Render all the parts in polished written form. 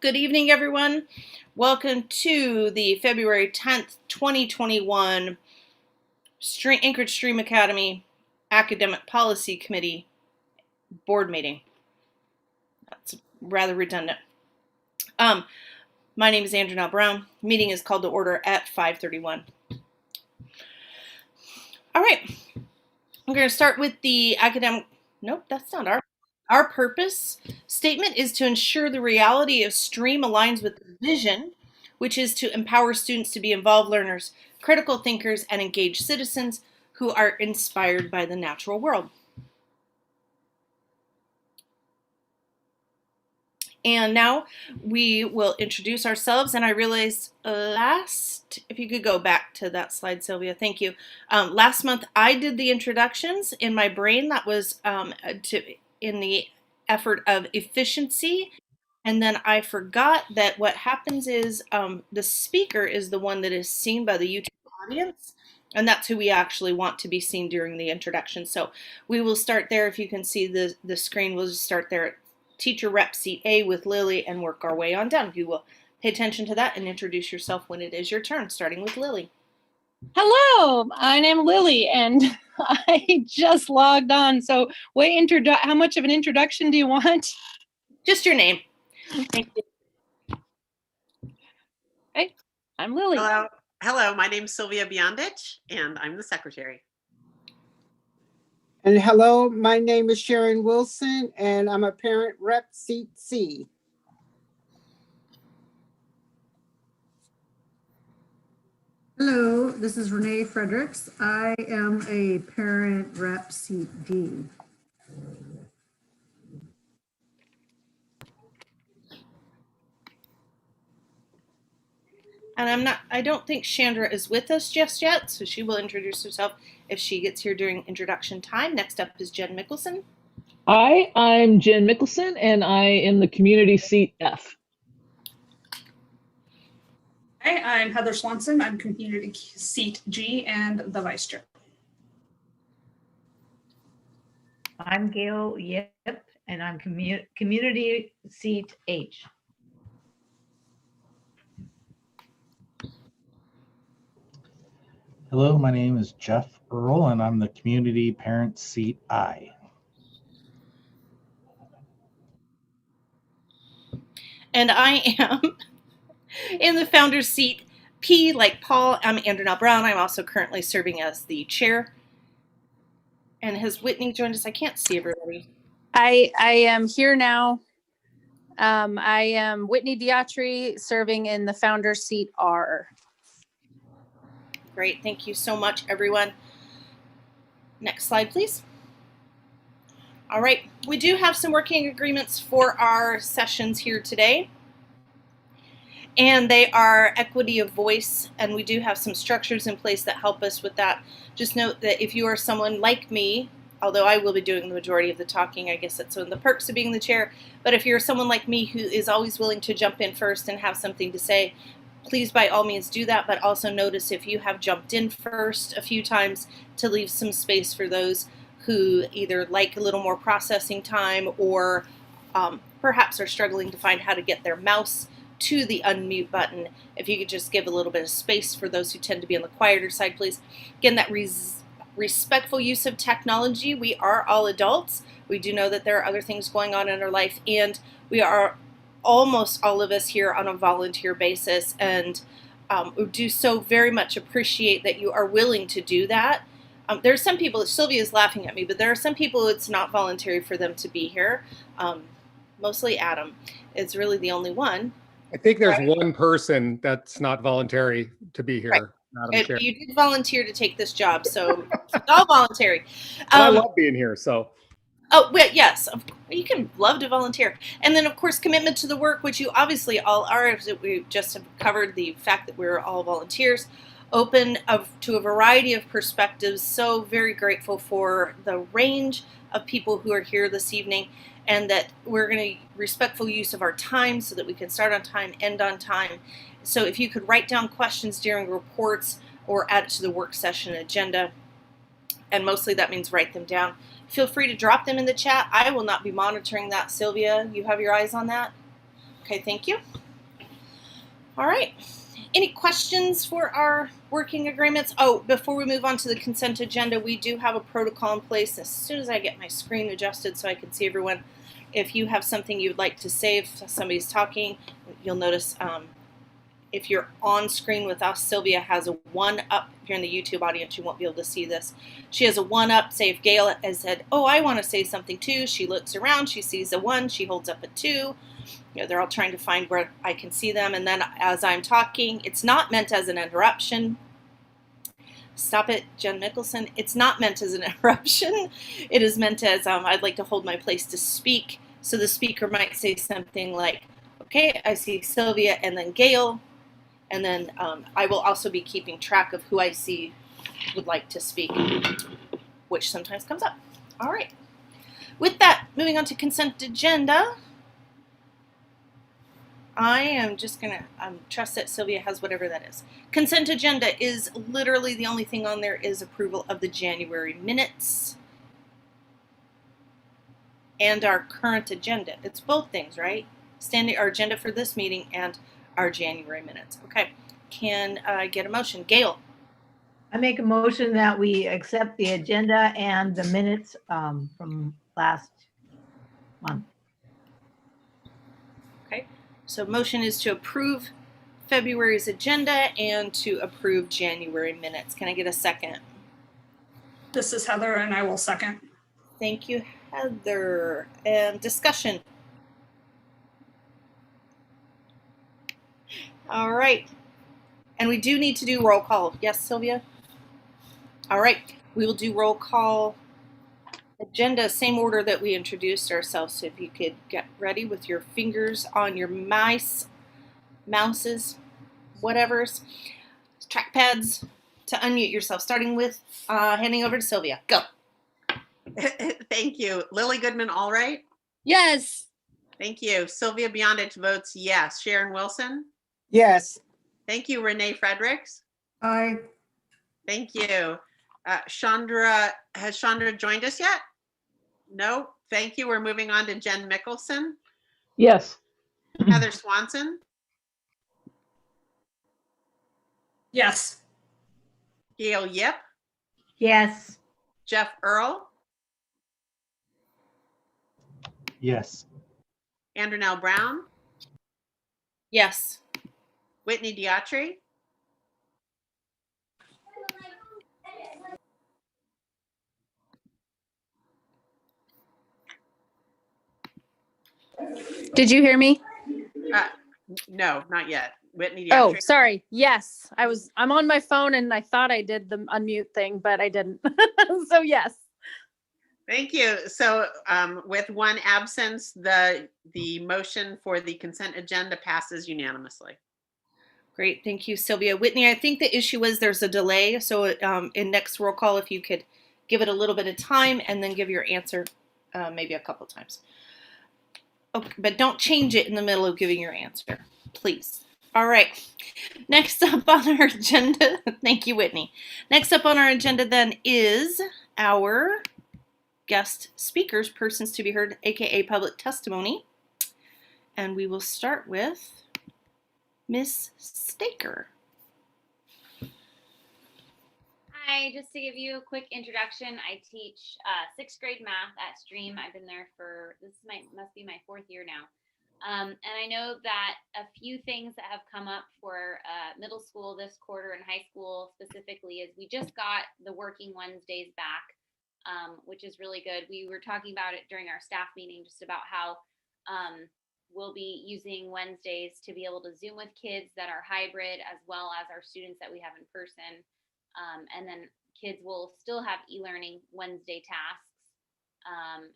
Good evening, everyone. Welcome to the February 10th, 2021 Anchored STrEAM Academy Academic Policy Committee board meeting. That's rather redundant. My name is Andrew Brown. Meeting is called to order at 5:31. All right. I'm going to start with the academic. Nope, that's not our purpose statement is to ensure the reality of STrEAM aligns with the vision, which is to empower students to be involved learners, critical thinkers, and engaged citizens who are inspired by the natural world. And now we will introduce ourselves. And I realized if you could go back to that slide, Sylvia, thank you. Last month, I did the introductions in my brain. That was in the effort of efficiency. And then I forgot that what happens is the speaker is the one that is seen by the YouTube audience. And that's who we actually want to be seen during the introduction. So we will start there. If you can see the screen, we'll just start there at Teacher Rep Seat A with Lily and work our way on down. If you will pay attention to that and introduce yourself when it is your turn, starting with Lily. Hello, my name is Lily and I just logged on. So how much of an introduction do you want? Just your name. Thank you. Hey, I'm Lily. Hello, my name's Sylvia Beyondich and I'm the secretary. And hello, my name is Sharon Wilson, and I'm a parent rep seat C. Hello, this is Renee Fredericks. I am a parent rep seat D. And I don't think Chandra is with us just yet, so she will introduce herself if she gets here during introduction time. Next up is Jen Mickelson. Hi, I'm Jen Mickelson, and I am the community seat F. Hi, I'm Heather Swanson. I'm community seat G and the vice chair. I'm Gail Yip, and I'm community seat H. Hello, my name is Jeff Earl, and I'm the community parent seat I. And I am in the founder's seat P, like Paul. I'm Andrew Brown. I'm also currently serving as the chair. And has Whitney joined us? I can't see everybody. I am here now. I am Whitney Diatri, serving in the founder's seat R. Great, thank you so much, everyone. Next slide, please. All right, we do have some working agreements for our sessions here today. And they are equity of voice, and we do have some structures in place that help us with that. Just note that if you are someone like me, although I will be doing the majority of the talking, I guess that's one of the perks of being the chair, but if you're someone like me who is always willing to jump in first and have something to say, please by all means do that, but also notice if you have jumped in first a few times to leave some space for those who either like a little more processing time or perhaps are struggling to find how to get their mouse to the unmute button. If you could just give a little bit of space for those who tend to be on the quieter side, please. Again, that respectful use of technology. We are all adults. We do know that there are other things going on in our life, and we are almost all of us here on a volunteer basis, and we do so very much appreciate that you are willing to do that. There are some people, Sylvia is laughing at me, but there are some people it's not voluntary for them to be here. Mostly Adam is really the only one. I think there's one person that's not voluntary to be here. Right. You did volunteer to take this job, so it's all voluntary. I love being here, so. Oh, well, yes, you can love to volunteer. And then, of course, commitment to the work, which you obviously all are. We just have covered the fact that we're all volunteers, open to a variety of perspectives. So very grateful for the range of people who are here this evening, and that we're going to respectful use of our time so that we can start on time, end on time. So if you could write down questions during reports or add it to the work session agenda, and mostly that means write them down. Feel free to drop them in the chat. I will not be monitoring that. Sylvia, you have your eyes on that? Okay, thank you. All right. Any questions for our working agreements? Oh, before we move on to the consent agenda, we do have a protocol in place. As soon as I get my screen adjusted so I can see everyone, if you have something you'd like to say, if somebody's talking, you'll notice if you're on screen with us, Sylvia has a 1 up. If you're in the YouTube audience, you won't be able to see this. She has a 1 up. Say if Gail has said, oh, I want to say something too, she looks around, she sees a 1, she holds up a 2. You know, they're all trying to find where I can see them. And then as I'm talking, it's not meant as an interruption. Stop it, Jen Mickelson. It's not meant as an interruption. It is meant as I'd like to hold my place to speak. So the speaker might say something like, okay, I see Sylvia and then Gail. And then I will also be keeping track of who I see would like to speak, which sometimes comes up. All right. With that, moving on to consent agenda. I am just going to trust that Sylvia has whatever that is. Consent agenda is literally the only thing on there is approval of the January minutes and our current agenda. It's both things, right? Our agenda for this meeting and our January minutes. Okay. Can I get a motion? Gail. I make a motion that we accept the agenda and the minutes from last month. Okay. So motion is to approve February's agenda and to approve January minutes. Can I get a second? This is Heather, and I will second. Thank you, Heather. And discussion. All right. And we do need to do roll call. Yes, Sylvia? All right. We will do roll call agenda, same order that we introduced ourselves. So if you could get ready with your fingers on your mouses, whatever's, trackpads to unmute yourself, starting with handing over to Sylvia. Go. Thank you. Lily Goodman, all right? Yes. Thank you. Sylvia Beyondich votes yes. Sharon Wilson? Yes. Thank you. Renee Fredericks? Aye. Thank you. Chandra, has Chandra joined us yet? No. Thank you. We're moving on to Jen Mickelson. Yes. Heather Swanson? Yes. Gail Yip? Yes. Jeff Earl? Yes. Andronell Brown? Yes. Whitney Diatri? Did you hear me? No, not yet. Whitney Oh, Diatri? sorry. Yes, I'm on my phone and I thought I did the unmute thing, but I didn't. So yes. Thank you. So with one absence, the motion for the consent agenda passes unanimously. Great. Thank you, Sylvia. Whitney, I think the issue is there's a delay. So in next roll call, if you could give it a little bit of time and then give your answer maybe a couple times. Okay, but don't change it in the middle of giving your answer, please. All right. Next up on our agenda, thank you, Whitney. Next up on our agenda then is our guest speakers, persons to be heard, aka public testimony. And we will start with Miss Staker. Hi, just to give you a quick introduction, I teach 6th grade math at STrEAM. I've been there for, must be my 4th year now. And I know that a few things that have come up for middle school this quarter and high school specifically is we just got the working Wednesdays back, which is really good. We were talking about it during our staff meeting, just about how we'll be using Wednesdays to be able to Zoom with kids that are hybrid, as well as our students that we have in person. And then kids will still have e-learning Wednesday tasks.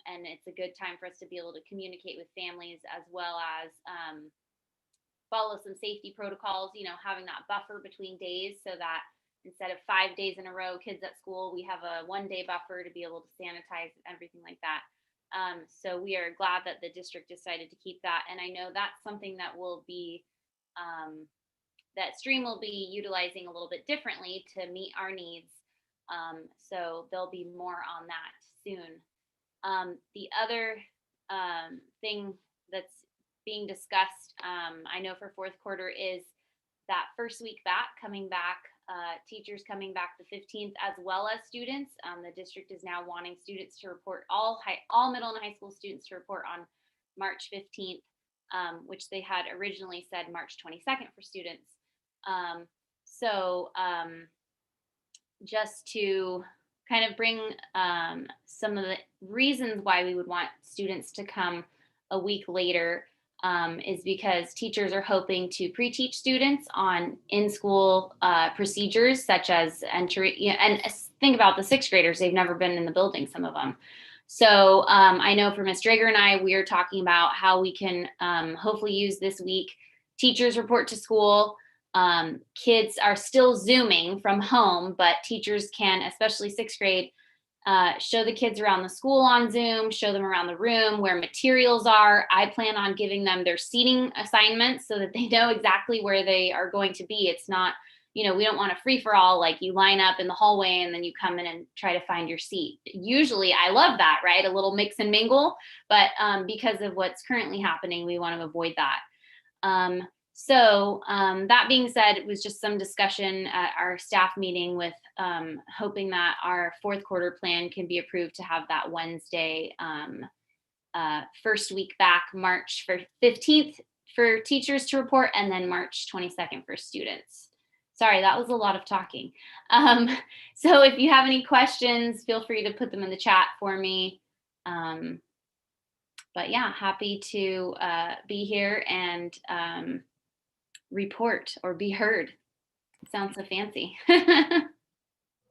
And it's a good time for us to be able to communicate with families, as well as follow some safety protocols, having that buffer between days, so that instead of 5 days in a row, kids at school, we have a 1-day buffer to be able to sanitize everything like that. So we are glad that the district decided to keep that. And I know that's something that will be, that STrEAM will be utilizing a little bit differently to meet our needs. So there'll be more on that soon. The other thing that's being discussed, I know for fourth quarter, is that first week back, coming back, teachers coming back the 15th, as well as students. The district is now wanting students to report, all middle and high school students to report on March 15th, which they had originally said March 22nd for students. Just to kind of bring some of the reasons why we would want students to come a week later, is because teachers are hoping to pre-teach students on in-school procedures such as entry, and think about the sixth graders, they've never been in the building, some of them. So I know for Ms. Drager and I, we are talking about how we can hopefully use this week. Teachers report to school. Kids are still Zooming from home, but teachers can, especially sixth grade, show the kids around the school on Zoom, show them around the room where materials are. I plan on giving them their seating assignments so that they know exactly where they are going to be. It's not, we don't want a free for all, like you line up in the hallway and then you come in and try to find your seat. Usually I love that, right? A little mix and mingle, but because of what's currently happening, we want to avoid that. That being said, it was just some discussion at our staff meeting with hoping that our fourth quarter plan can be approved to have that Wednesday, first week back, March 15th for teachers to report, and then March 22nd for students. Sorry, that was a lot of talking. So if you have any questions, feel free to put them in the chat for me. But yeah, happy to be here and report or be heard. It sounds so fancy.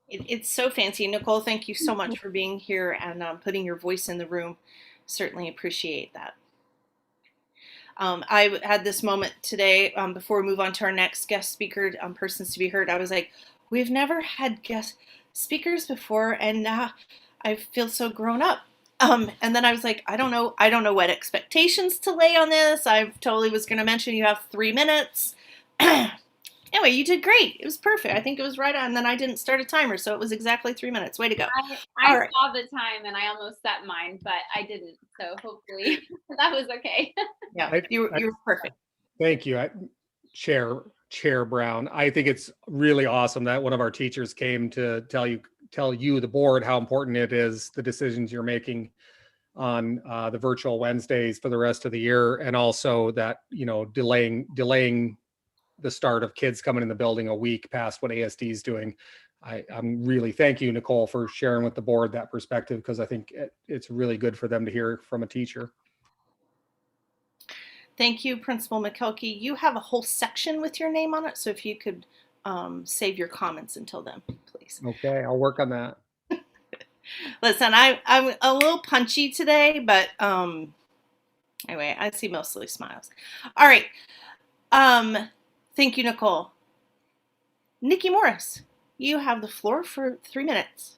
It's so fancy. Nicole, thank you so much for being here and putting your voice in the room. Certainly appreciate that. I had this moment today before we move on to our next guest speaker, persons to be heard. I was like, we've never had guest speakers before, and now I feel so grown up. And then I was like, I don't know what expectations to lay on this. I totally was going to mention you have 3 minutes. Anyway, you did great. It was perfect. I think it was right on. And then I didn't start a timer, so it was exactly 3 minutes. Way to go. I saw the time and I almost set mine, but I didn't. So hopefully that was okay. Yeah, you were perfect. Thank you, Chair Brown. I think it's really awesome that one of our teachers came to tell you, the board, how important it is, the decisions you're making on the virtual Wednesdays for the rest of the year, and also that, delaying the start of kids coming in the building a week past what ASD is doing. I'm really, thank you, Nicole, for sharing with the board that perspective, because I think it's really good for them to hear from a teacher. Thank you, Principal Mulkelkey. You have a whole section with your name on it, so if you could save your comments until then, please. Okay, I'll work on that. Listen, I'm a little punchy today, but anyway, I see mostly smiles. All right. Thank you, Nicole. Nikki Morris, you have the floor for 3 minutes.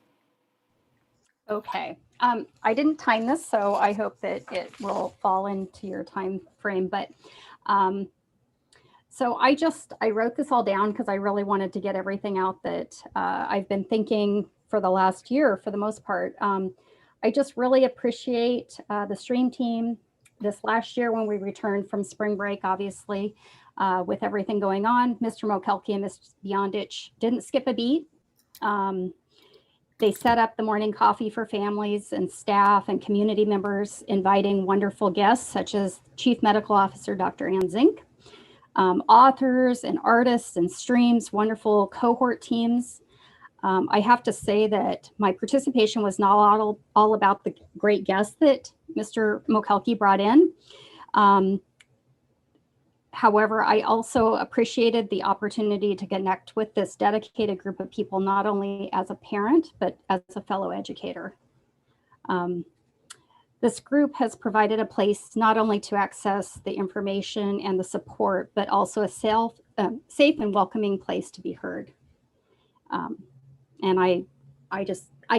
Okay. I didn't time this, so I hope that it will fall into your time frame. But so I wrote this all down because I really wanted to get everything out that I've been thinking for the last year, for the most part. I just really appreciate the STrEAM team this last year when we returned from spring break, obviously, with everything going on. Mr. Mulkelkey and Ms. Beyondich didn't skip a beat. They set up the morning coffee for families and staff and community members, inviting wonderful guests such as Chief Medical Officer Dr. Ann Zink, authors and artists and STrEAM's wonderful cohort teams. I have to say that my participation was not all about the great guests that Mr. Mulkelkey brought in. However, I also appreciated the opportunity to connect with this dedicated group of people, not only as a parent, but as a fellow educator. This group has provided a place not only to access the information and the support, but also a safe and welcoming place to be heard. And I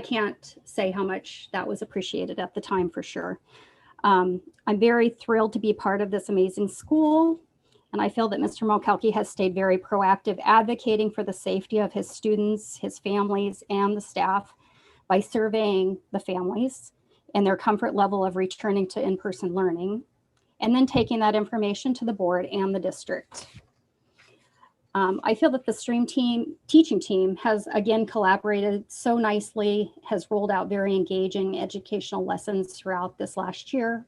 can't say how much that was appreciated at the time, for sure. I'm very thrilled to be part of this amazing school. And I feel that Mr. Mulkelkey has stayed very proactive, advocating for the safety of his students, his families, and the staff by surveying the families and their comfort level of returning to in-person learning. and then taking that information to the board and the district. I feel that the STrEAM teaching team has again collaborated so nicely, has rolled out very engaging educational lessons throughout this last year.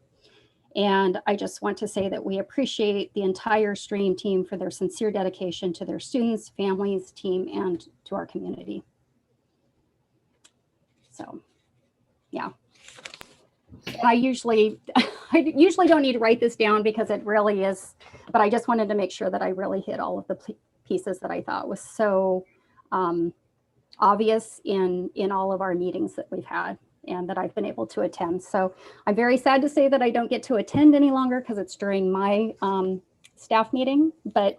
And I just want to say that we appreciate the entire STrEAM team for their sincere dedication to their students, families, team, and to our community. So, yeah. And I usually don't need to write this down because it really is, but I just wanted to make sure that I really hit all of the pieces that I thought was so obvious in all of our meetings that we've had and that I've been able to attend. So I'm very sad to say that I don't get to attend any longer because it's during my staff meeting, but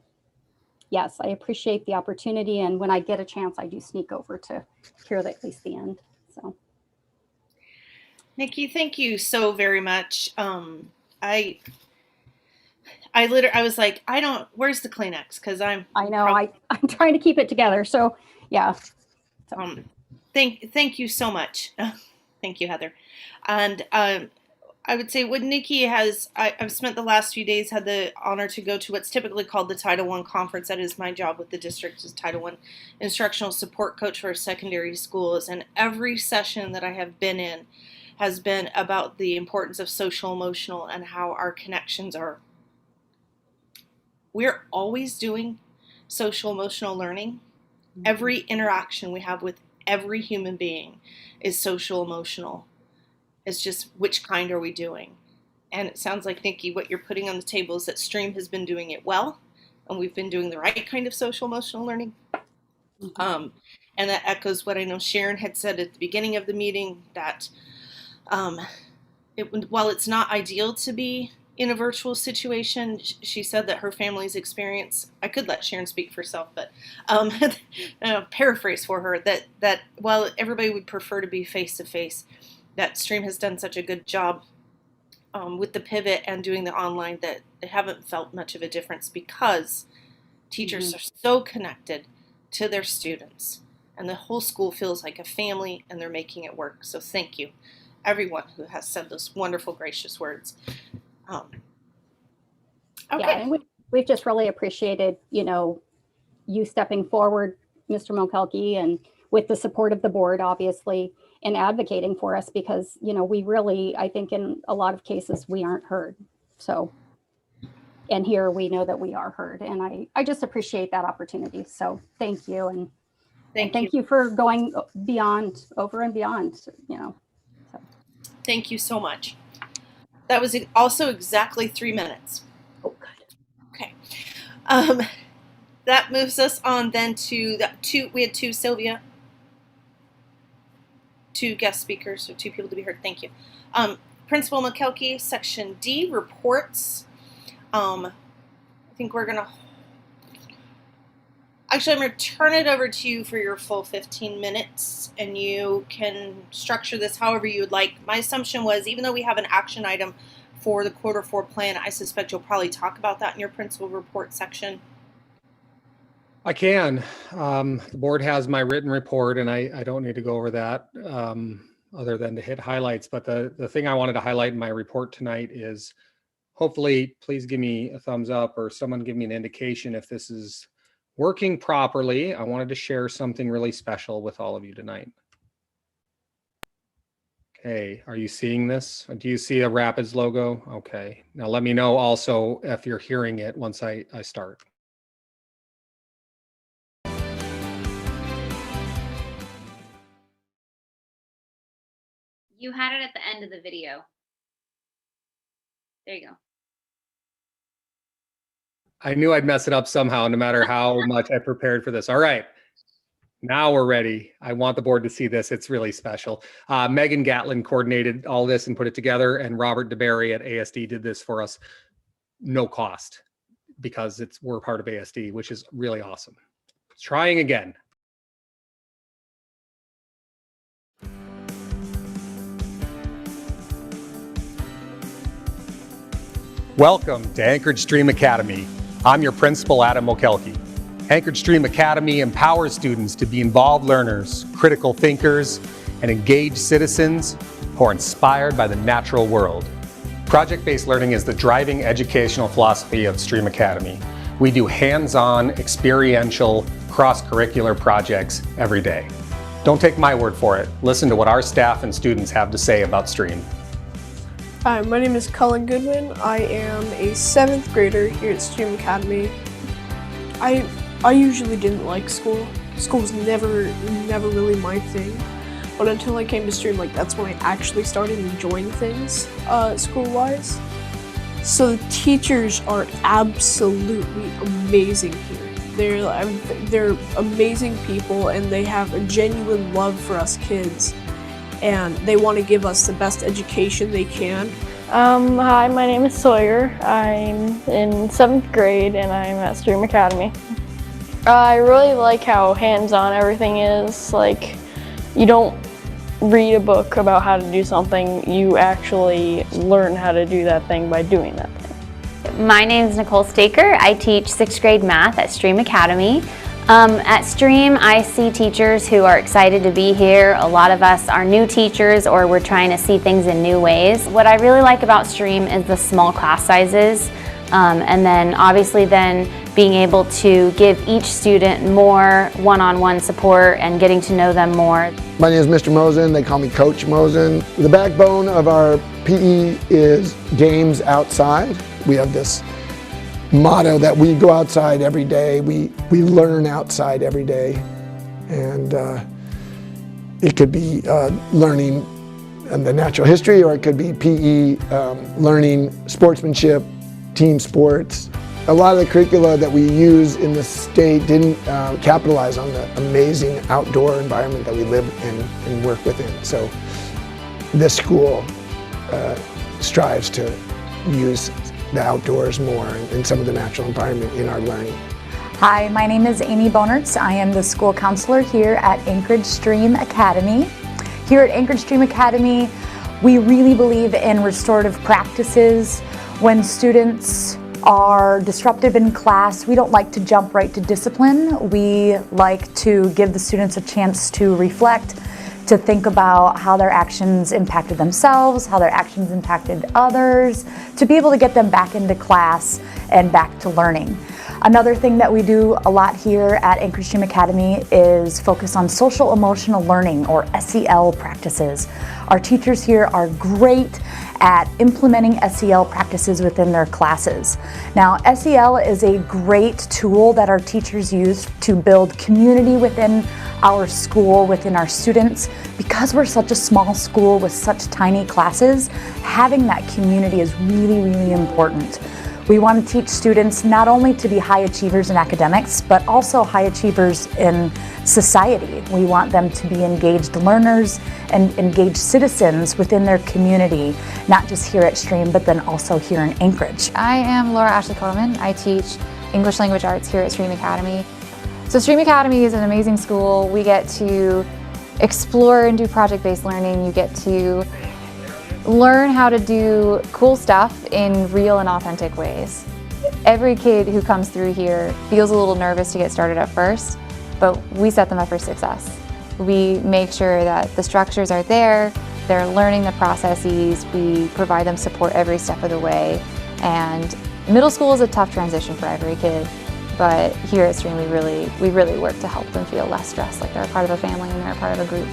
yes, I appreciate the opportunity. And when I get a chance, I do sneak over to hear at least the end, so. Nikki, thank you so very much. I was like, where's the Kleenex? Because I know I'm trying to keep it together. So yeah. So. Thank you so much. Thank you, Heather. And I would say what Nikki has, I've spent the last few days, had the honor to go to what's typically called the Title I conference. That is my job with the district, as Title I instructional support coach for secondary schools. And every session that I have been in has been about the importance of social emotional and how our connections are. We're always doing social emotional learning. Every interaction we have with every human being is social emotional. It's just which kind are we doing? And it sounds like, Nikki, what you're putting on the table is that STrEAM has been doing it well, and we've been doing the right kind of social emotional learning. And that echoes what I know Sharon had said at the beginning of the meeting, that while it's not ideal to be in a virtual situation, she said that her family's experience, I could let Sharon speak for herself, but paraphrase for her, that while everybody would prefer to be face-to-face, that STrEAM has done such a good job with the pivot and doing the online that they haven't felt much of a difference because teachers are so connected to their students and the whole school feels like a family and they're making it work. So thank you, everyone who has said those wonderful, gracious words. Okay. Yeah, and we've just really appreciated, you stepping forward, Mr. Mulkelkey, and with the support of the board, obviously, and advocating for us because, we really, I think in a lot of cases, we aren't heard. So, and here we know that we are heard. And I just appreciate that opportunity. So thank you. And thank you for going over and beyond, So. Thank you so much. That was also exactly 3 minutes. Oh, good. Okay. That moves us on then to we had Sylvia, 2 guest speakers, so 2 people to be heard. Thank you. Principal Mulkelkey, Section D, reports. I think we're going to, actually, I'm going to turn it over to you for your full 15 minutes, and you can structure this however you would like. My assumption was, even though we have an action item for the Q4 plan, I suspect you'll probably talk about that in your principal report section. I can. The board has my written report, and I don't need to go over that other than to hit highlights. But the thing I wanted to highlight in my report tonight is, hopefully, please give me a thumbs up or someone give me an indication if this is working properly. I wanted to share something really special with all of you tonight. Okay, are you seeing this? Do you see a Rapids logo? Okay, now let me know also if you're hearing it once I start. You had it at the end of the video. There you go. I knew I'd mess it up somehow, no matter how much I prepared for this. All right, now we're ready. I want the board to see this. It's really special. Megan Gatlin coordinated all this and put it together, and Robert DeBerry at ASD did this for us, no cost, because we're part of ASD, which is really awesome. Trying again. Welcome to Hankert STrEAM Academy. I'm your principal, Adam Mulkelkey. Hankert STrEAM Academy empowers students to be involved learners, critical thinkers, and engaged citizens who are inspired by the natural world. Project-based learning is the driving educational philosophy of STrEAM Academy. We do hands-on, experiential, cross-curricular projects every day. Don't take my word for it. Listen to what our staff and students have to say about STrEAM. Hi, my name is Cullen Goodwin. I am a 7th grader here at STrEAM Academy. I usually didn't like school. School was never really my thing. But until I came to STrEAM, like that's when I actually started enjoying things school-wise. So the teachers are absolutely amazing here. They're amazing people, and they have a genuine love for us kids, and they want to give us the best education they can. Hi, my name is Sawyer. I'm in 7th grade and I'm at STrEAM Academy. I really like how hands-on everything is. Like, you don't read a book about how to do something, you actually learn how to do that thing by doing that thing. My name is Nicole Staker. I teach 6th grade math at STrEAM Academy. At STrEAM, I see teachers who are excited to be here. A lot of us are new teachers, or we're trying to see things in new ways. What I really like about STrEAM is the small class sizes, and then obviously being able to give each student more one-on-one support and getting to know them more. My name is Mr. Mosen. They call me Coach Mosen. The backbone of our PE is games outside. We have this motto that we go outside every day. We learn outside every day. And it could be learning the natural history, or it could be PE, learning sportsmanship, team sports. A lot of the curricula that we use in the state didn't capitalize on the amazing outdoor environment that we live in and work within. So this school strives to use the outdoors more and some of the natural environment in our learning. Hi, my name is Amy Bonertz. I am the school counselor here at Anchorage STrEAM Academy. Here at Anchorage STrEAM Academy, we really believe in restorative practices. When students are disruptive in class, we don't like to jump right to discipline. We like to give the students a chance to reflect, to think about how their actions impacted themselves, how their actions impacted others, to be able to get them back into class and back to learning. Another thing that we do a lot here at Anchorage STrEAM Academy is focus on social emotional learning, or SEL practices. Our teachers here are great at implementing SEL practices within their classes. Now, SEL is a great tool that our teachers use to build community within our school, within our students. Because we're such a small school with such tiny classes, having that community is really, really important. We want to teach students not only to be high achievers in academics, but also high achievers in society. We want them to be engaged learners and engaged citizens within their community, not just here at STrEAM, but then also here in Anchorage. I am Laura Ashley Coleman. I teach English Language Arts here at STrEAM Academy. So STrEAM Academy is an amazing school. We get to explore and do project-based learning. You get to learn how to do cool stuff in real and authentic ways. Every kid who comes through here feels a little nervous to get started at first, but we set them up for success. We make sure that the structures are there, they're learning the processes, we provide them support every step of the way. And middle school is a tough transition for every kid, but here at STrEAM we really work to help them feel less stressed, like they're a part of a family and they're a part of a group.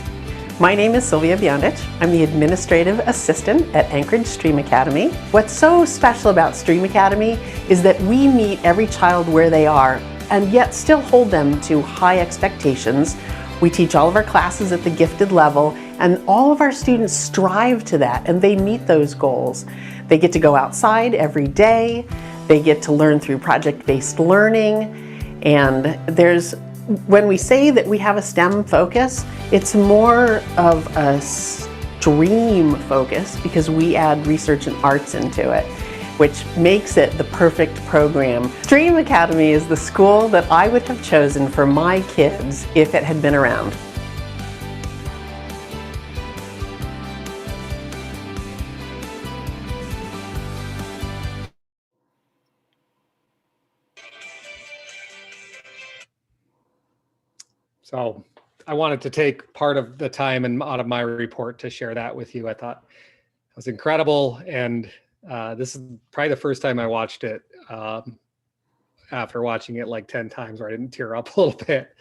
My name is Sylvia Biondich. I'm the administrative assistant at Anchorage STrEAM Academy. What's so special about STrEAM Academy is that we meet every child where they are and yet still hold them to high expectations. We teach all of our classes at the gifted level, and all of our students strive to that and they meet those goals. They get to go outside every day. They get to learn through project-based learning, and when we say that we have a STEM focus, it's more of a STREAM focus because we add research and arts into it, which makes it the perfect program. STREAM Academy is the school that I would have chosen for my kids if it had been around. So I wanted to take part of the time and out of my report to share that with you. I thought it was incredible, and This is probably the first time I watched it after watching it like 10 times where I didn't tear up a little bit.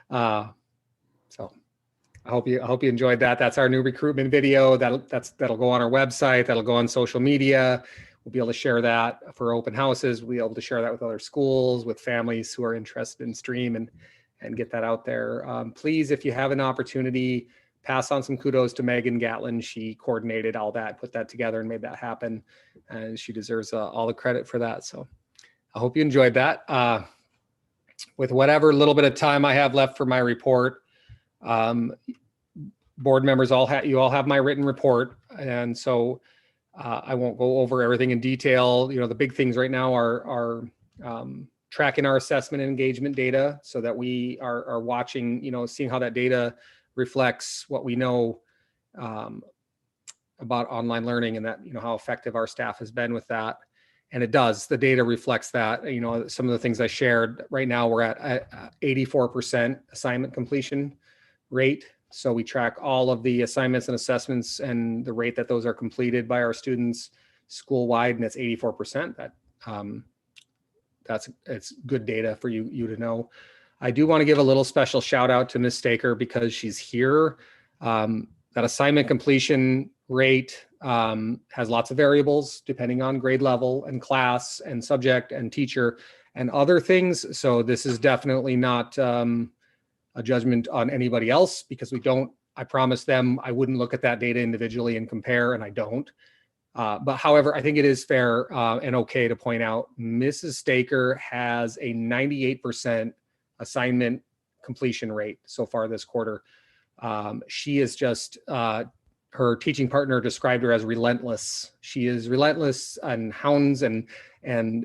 So I hope you enjoyed that. That's our new recruitment video. That'll go on our website. That'll go on social media. We'll be able to share that for open houses. We'll be able to share that with other schools, with families who are interested in STrEAM and get that out there. Please, if you have an opportunity, pass on some kudos to Megan Gatlin. She coordinated all that, put that together and made that happen. And she deserves all the credit for that. So I hope you enjoyed that. With whatever little bit of time I have left for my report, board members, you all have my written report. And so I won't go over everything in detail. The big things right now are tracking our assessment and engagement data so that we are watching, seeing how that data reflects what we know about online learning and that, how effective our staff has been with that. And it does, the data reflects that. Some of the things I shared right now, we're at 84% assignment completion rate. So we track all of the assignments and assessments and the rate that those are completed by our students school-wide, and it's 84%. It's good data for you to know. I do want to give a little special shout out to Ms. Staker because she's here. That assignment completion rate has lots of variables depending on grade level and class and subject and teacher and other things. So this is definitely not a judgment on anybody else because I promised them I wouldn't look at that data individually and compare, and I don't. But however, I think it is fair and okay to point out Mrs. Staker has a 98% assignment completion rate so far this quarter. She is just, her teaching partner described her as relentless. She is relentless and hounds and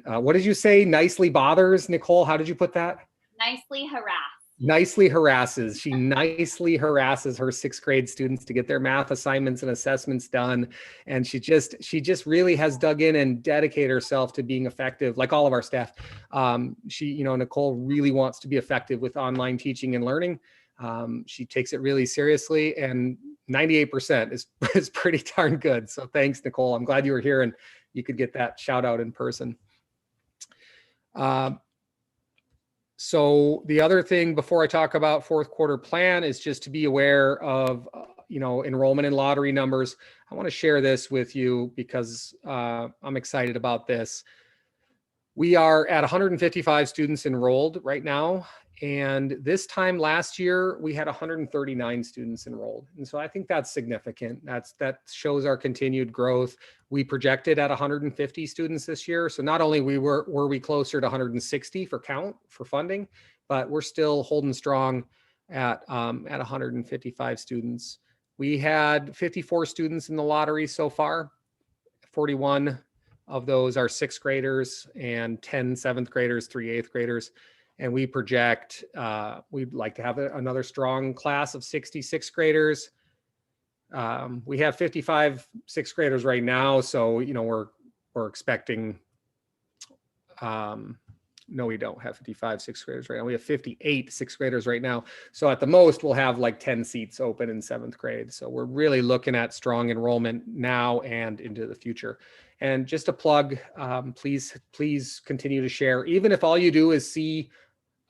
what did you say? Nicely bothers, Nicole? How did you put that? Nicely harassed. Nicely harasses. She nicely harasses her 6th grade students to get their math assignments and assessments done. And she just really has dug in and dedicated herself to being effective, like all of our staff. Nicole really wants to be effective with online teaching and learning. She takes it really seriously, and 98% is pretty darn good. So thanks, Nicole. I'm glad you were here and you could get that shout out in person. So the other thing before I talk about 4th quarter plan is just to be aware of, enrollment and lottery numbers. I want to share this with you because I'm excited about this. We are at 155 students enrolled right now. And this time last year, we had 139 students enrolled. And so I think that's significant. That shows our continued growth. We projected at 150 students this year. So not only were we closer to 160 for count for funding, but we're still holding strong at 155 students. We had 54 students in the lottery so far. 41 of those are 6th graders and 10 7th graders, 3 8th graders. And we project we'd like to have another strong class of 60 6th graders. We have 55 6th graders right now, so we're expecting. No, we don't have 55 6th graders right now. We have 58 6th graders right now. So at the most, we'll have like 10 seats open in 7th grade. So we're really looking at strong enrollment now and into the future. And just a plug, please continue to share. Even if all you do is see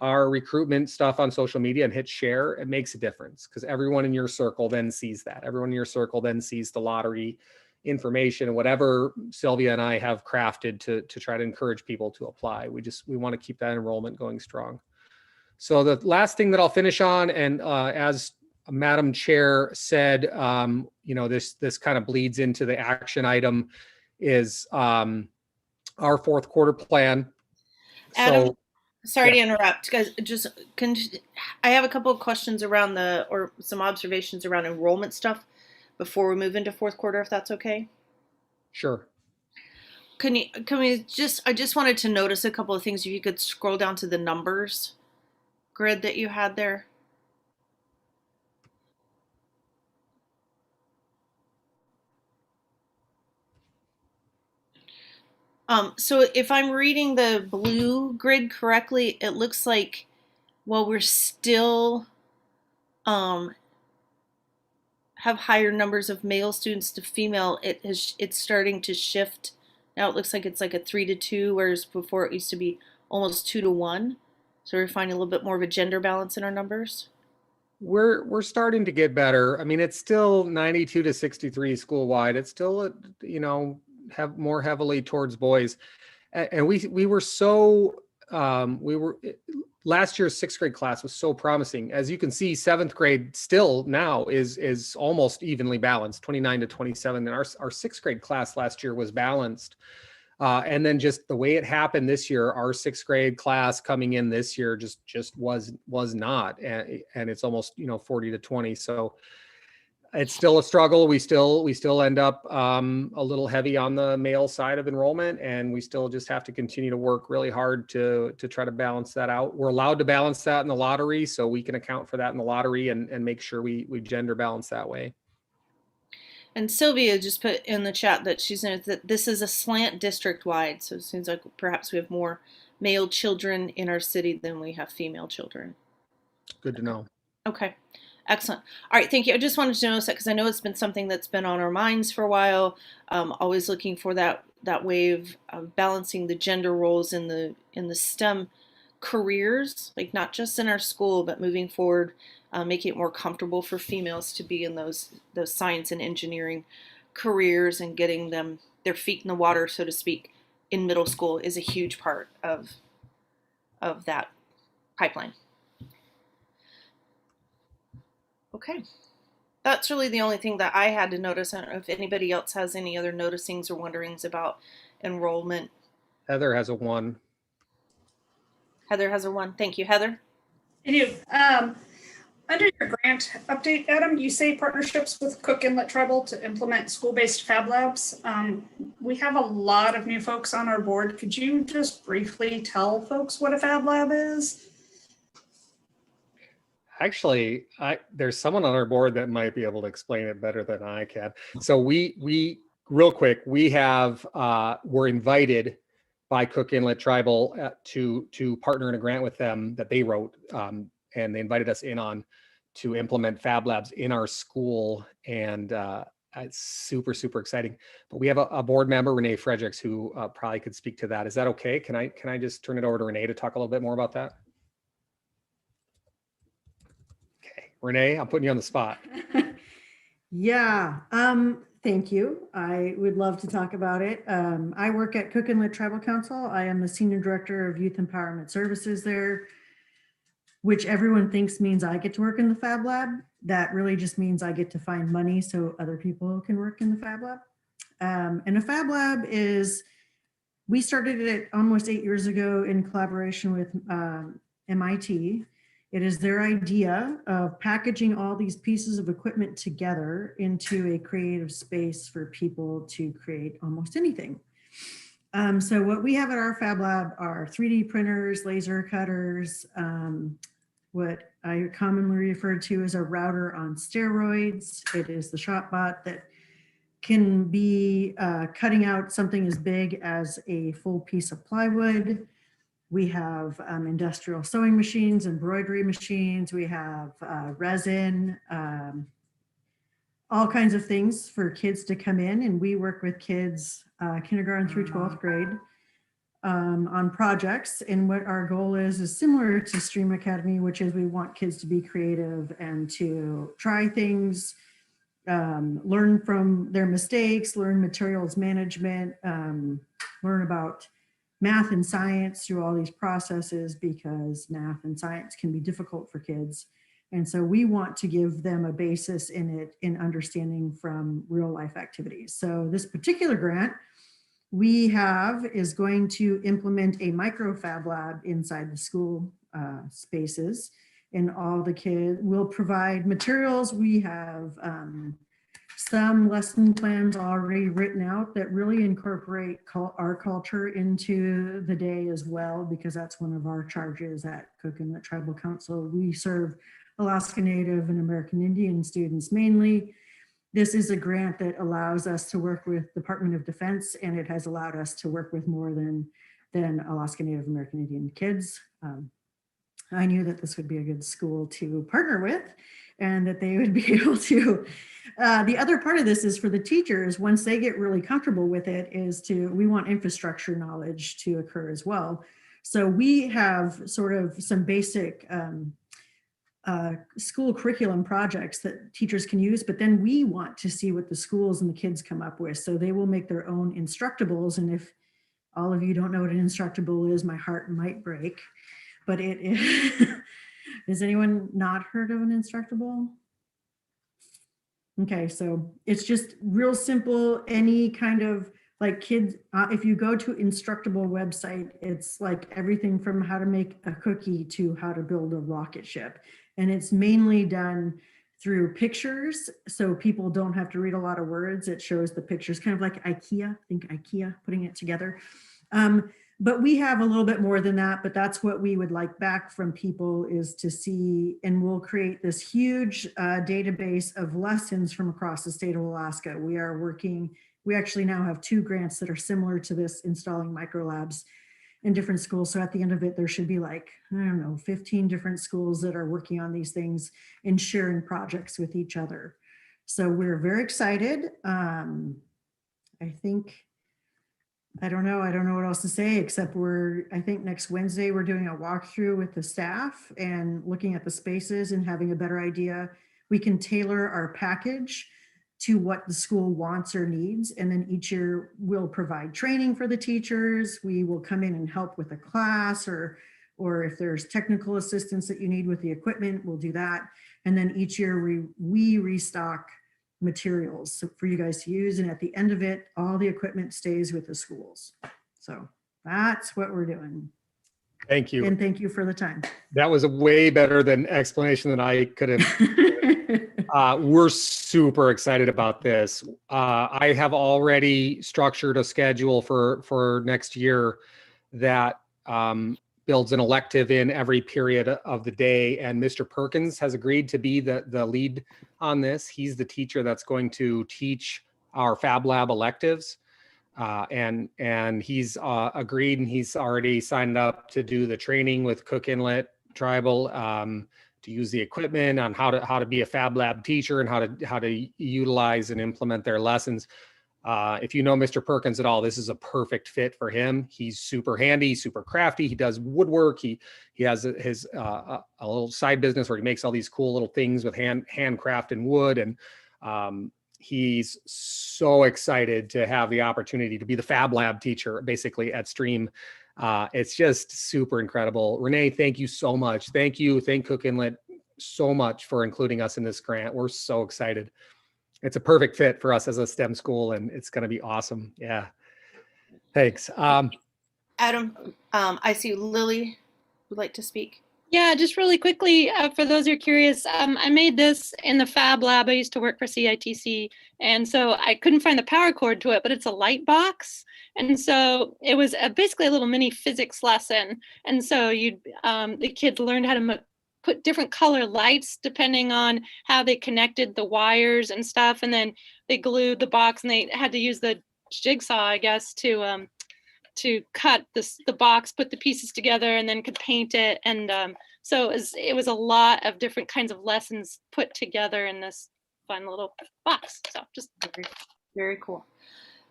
our recruitment stuff on social media and hit share, it makes a difference because everyone in your circle then sees that. Everyone in your circle then sees the lottery information and whatever Sylvia and I have crafted to try to encourage people to apply. We want to keep that enrollment going strong. So the last thing that I'll finish on, and as Madam Chair said, this kind of bleeds into the action item, is our 4th quarter plan. Adam, sorry to interrupt, guys. I have a couple of questions around some observations around enrollment stuff before we move into 4th quarter, if that's okay. Sure. I just wanted to notice a couple of things. If you could scroll down to the numbers grid that you had there. So if I'm reading the blue grid correctly, it looks like while we're still have higher numbers of male students to female, it's starting to shift Now it looks like it's like a 3-2, whereas before it used to be almost 2-1. So we're finding a little bit more of a gender balance in our numbers. We're starting to get better. I mean, it's still 92 to 63 school wide. It's still, you know, have more heavily towards boys. And we were so last year's 6th grade class was so promising. As you can see, 7th grade still now is almost evenly balanced, 29 to 27. And our 6th grade class last year was balanced. And then just the way it happened this year, our 6th grade class coming in this year just was not, and it's almost, you know, 40 to 20. So it's still a struggle. We still end up a little heavy on the male side of enrollment, and we still just have to continue to work really hard to try to balance that out. We're allowed to balance that in the lottery, so we can account for that in the lottery and make sure we gender balance that way. And Sylvia just put in the chat that she says that this is a slant district wide. So it seems like perhaps we have more male children in our city than we have female children. Good to know. Okay, excellent. All right, thank you. I just wanted to notice that because I know it's been something that's been on our minds for a while. Always looking for that wave of balancing the gender roles in the STEM careers, like not just in our school, but moving forward. Making it more comfortable for females to be in those science and engineering careers, and getting them their feet in the water, so to speak, in middle school is a huge part of that pipeline. Okay, that's really the only thing that I had to notice. I don't know if anybody else has any other noticings or wonderings about enrollment. Heather has a 1. Heather has a 1. Thank you, Heather. I do. Under your grant update, Adam, you say partnerships with Cook Inlet Tribal to implement school-based Fab Labs. We have a lot of new folks on our board. Could you just briefly tell folks what a Fab Lab is? Actually, there's someone on our board that might be able to explain it better than I can. So we real quick, we have we're invited by Cook Inlet Tribal to partner in a grant with them that they wrote, and they invited us in on to implement Fab Labs in our school, and it's super exciting. But we have a board member, Renee Fredericks, who probably could speak to that. Is that okay? Can I just turn it over to Renee to talk a little bit more about that? Okay, Renee, I'm putting you on the spot. Yeah, thank you. I would love to talk about it. I work at Cook Inlet Tribal Council. I am the Senior Director of Youth Empowerment Services there, which everyone thinks means I get to work in the Fab Lab. That really just means I get to find money so other people can work in the Fab Lab. And a Fab Lab is, we started it almost 8 years ago in collaboration with MIT. It is their idea of packaging all these pieces of equipment together into a creative space for people to create almost anything. So what we have at our Fab Lab are 3D printers, laser cutters, what I commonly refer to as a router on steroids. It is the ShopBot that can be cutting out something as big as a full piece of plywood. We have industrial sewing machines, embroidery machines. We have resin, all kinds of things for kids to come in. And we work with kids kindergarten through 12th grade on projects. And what our goal is similar to STrEAM Academy, which is we want kids to be creative and to try things, learn from their mistakes, learn materials management, learn about math and science through all these processes, because math and science can be difficult for kids. And so we want to give them a basis in it, in understanding from real life activities. So this particular grant we have is going to implement a micro Fab Lab inside the school spaces, and all the kids will provide materials. We have some lesson plans already written out that really incorporate our culture into the day as well, because that's one of our charges at Cook Inlet Tribal Council. We serve Alaska Native and American Indian students mainly. This is a grant that allows us to work with Department of Defense, and it has allowed us to work with more than Alaska Native American Indian kids. I knew that this would be a good school to partner with. and that they would be able to. The other part of this is for the teachers, once they get really comfortable with it, we want infrastructure knowledge to occur as well. So we have sort of some basic school curriculum projects that teachers can use, but then we want to see what the schools and the kids come up with. So they will make their own Instructables. And if all of you don't know what an Instructable is, my heart might break, but it is. Has anyone not heard of an Instructable? Okay, so it's just real simple, any kind of like kids, if you go to Instructable website, it's like everything from how to make a cookie to how to build a rocket ship. And it's mainly done through pictures, so people don't have to read a lot of words. It shows the pictures, kind of like IKEA, think IKEA, putting it together. But we have a little bit more than that, but that's what we would like back from people, is to see, and we'll create this huge database of lessons from across the state of Alaska. We actually now have 2 grants that are similar to this, installing microlabs in different schools. So at the end of it, there should be like, I don't know, 15 different schools that are working on these things and sharing projects with each other. So we're very excited. I don't know what else to say, except I think next Wednesday we're doing a walkthrough with the staff and looking at the spaces and having a better idea. We can tailor our package to what the school wants or needs. And then each year we'll provide training for the teachers. We will come in and help with a class, or if there's technical assistance that you need with the equipment, we'll do that. And then each year we restock materials for you guys to use. And at the end of it, all the equipment stays with the schools. So that's what we're doing. Thank you. And thank you for the time. That was a way better than explanation than I could have. We're super excited about this. I have already structured a schedule for next year that builds an elective in every period of the day. And Mr. Perkins has agreed to be the lead on this. He's the teacher that's going to teach our Fab Lab electives. And he's agreed, and he's already signed up to do the training with Cook Inlet Tribal, to use the equipment, on how to be a Fab Lab teacher and how to utilize and implement their lessons. If you know Mr. Perkins at all, this is a perfect fit for him. He's super handy, super crafty. He does woodwork. He has his a little side business where he makes all these cool little things with handcraft and wood. And he's so excited to have the opportunity to be the Fab Lab teacher, basically, at STrEaM. It's just super incredible. Renee, thank you so much. Thank you. Thank Cook Inlet so much for including us in this grant. We're so excited. It's a perfect fit for us as a STEM school, and it's going to be awesome. Yeah. Thanks. Adam, I see Lily would like to speak. Yeah, just really quickly, for those who are curious, I made this in the Fab Lab. I used to work for CITC, and so I couldn't find the power cord to it, but it's a light box. And so it was basically a little mini physics lesson. And so the kids learned how to put different color lights depending on how they connected the wires and stuff. And then they glued the box, and they had to use the jigsaw, I guess, to cut the box, put the pieces together, and then could paint it. And so it was a lot of different kinds of lessons put together in this fun little box. So just very, very cool.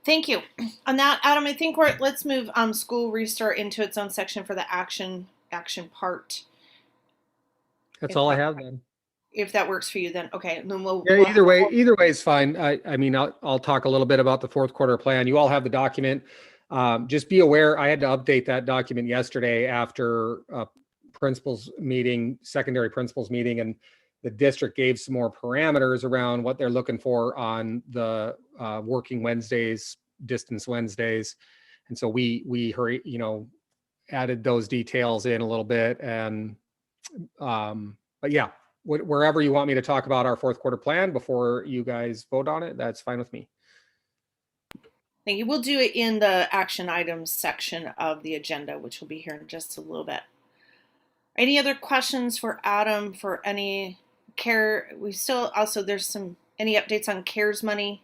Thank you. On that, Adam, I think let's move school restart into its own section for the action part. That's all I have then. If that works for you, then okay. Then yeah, either way is fine. I mean, I'll talk a little bit about the fourth quarter plan. You all have the document. Just be aware, I had to update that document yesterday after principals meeting, secondary principals meeting, and the district gave some more parameters around what they're looking for on the working Wednesdays, distance Wednesdays. And so we added those details in a little bit. And but yeah, wherever you want me to talk about our fourth quarter plan before you guys vote on it, that's fine with me. Thank you. We'll do it in the action items section of the agenda, which will be here in just a little bit. Any other questions for Adam for any care? There's any updates on CARES money?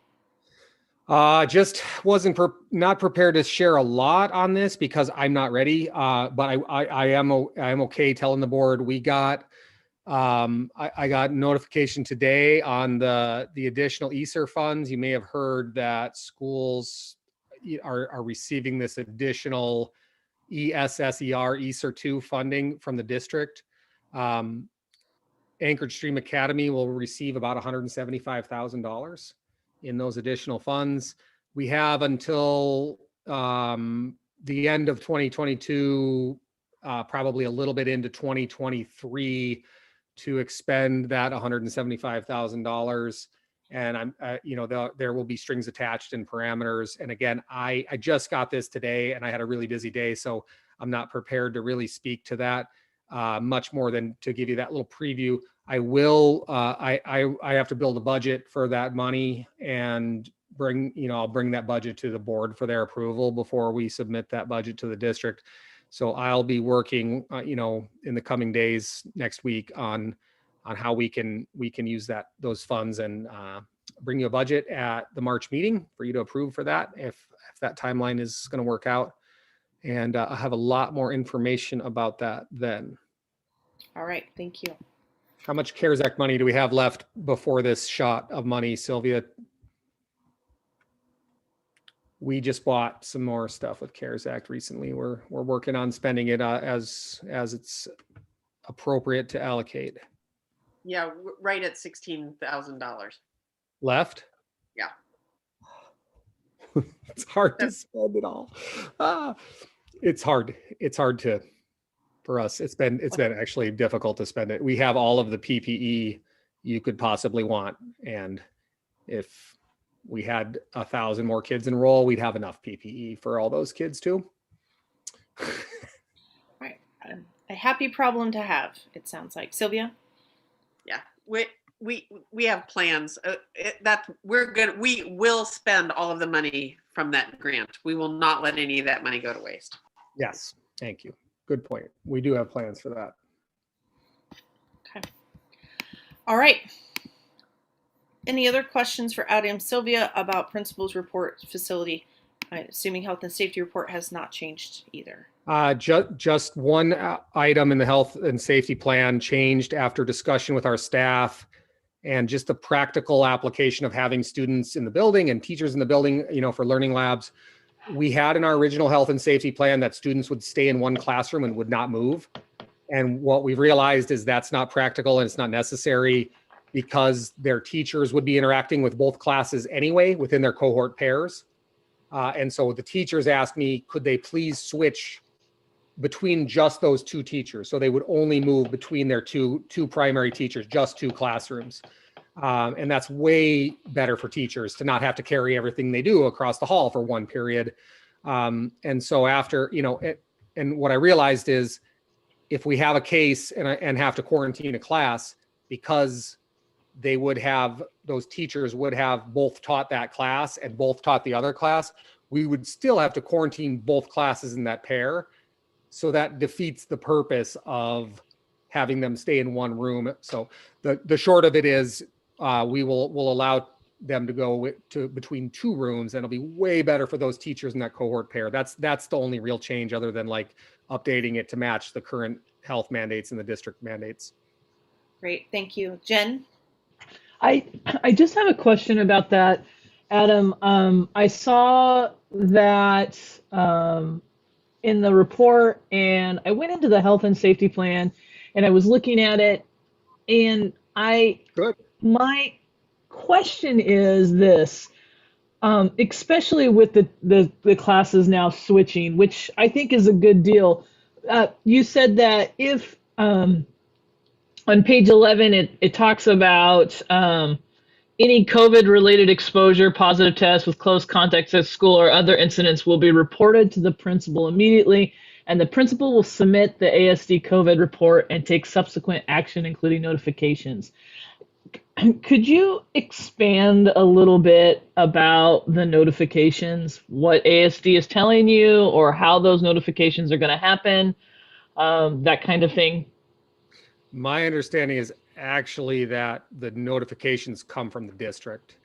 Just wasn't not prepared to share a lot on this because I'm not ready. But I am okay telling the board we got I got notification today on the additional ESSER funds. You may have heard that schools are receiving this additional ESSER 2 funding from the district. Anchored STrEAM Academy will receive about $175,000 in those additional funds. We have until the end of 2022, probably a little bit into 2023, to expend that $175,000. And there will be strings attached and parameters. And again, I just got this today and I had a really busy day, so I'm not prepared to really speak to that much more than to give you that little preview. I will, I have to build a budget for that money and I'll bring that budget to the board for their approval before we submit that budget to the district. So I'll be working, in the coming days, next week, on how we can use those funds and bring you a budget at the March meeting for you to approve for that, if that timeline is going to work out. And I'll have a lot more information about that then. All right, thank you. How much CARES Act money do we have left before this shot of money, Sylvia? We just bought some more stuff with CARES Act recently. We're working on spending it as it's appropriate to allocate. Yeah, right at $16,000 Left? Yeah. It's hard to spend it all. It's hard to, for us. It's been actually difficult to spend it. We have all of the PPE you could possibly want, and if we had 1,000 more kids enroll, we'd have enough PPE for all those kids too. Right, a happy problem to have, it sounds like. Sylvia? Yeah, we have plans we will spend all of the money from that grant. We will not let any of that money go to waste. Yes, thank you. Good point. We do have plans for that. Okay. All right. Any other questions for Adam, Sylvia, about principal's report facility? Assuming health and safety report has not changed either. Just one item in the health and safety plan changed after discussion with our staff, and just the practical application of having students in the building and teachers in the building, for learning labs. We had in our original health and safety plan that students would stay in one classroom and would not move. And what we've realized is that's not practical and it's not necessary, because their teachers would be interacting with both classes anyway within their cohort pairs. And so the teachers asked me, could they please switch between just those two teachers? So they would only move between their two primary teachers, just two classrooms. And that's way better for teachers to not have to carry everything they do across the hall for one period. And so after, and what I realized is, if we have a case and have to quarantine a class, because those teachers would have both taught that class and both taught the other class, we would still have to quarantine both classes in that pair. So that defeats the purpose of having them stay in one room. So the short of it is, we'll allow them to go to between two rooms, and it'll be way better for those teachers in that cohort pair. That's the only real change, other than like updating it to match the current health mandates and the district mandates. Great, thank you. Jen? I just have a question about that, Adam. I saw that in the report, and I went into the health and safety plan and I was looking at it, and my question is this, especially with the classes now switching, which I think is a good deal. You said that if on page 11, it talks about any COVID-related exposure, positive test with close contacts at school or other incidents will be reported to the principal immediately, and the principal will submit the ASD COVID report and take subsequent action, including notifications. Could you expand a little bit about the notifications, what ASD is telling you, or how those notifications are going to happen, that kind of thing? My understanding is actually that the notifications come from the district.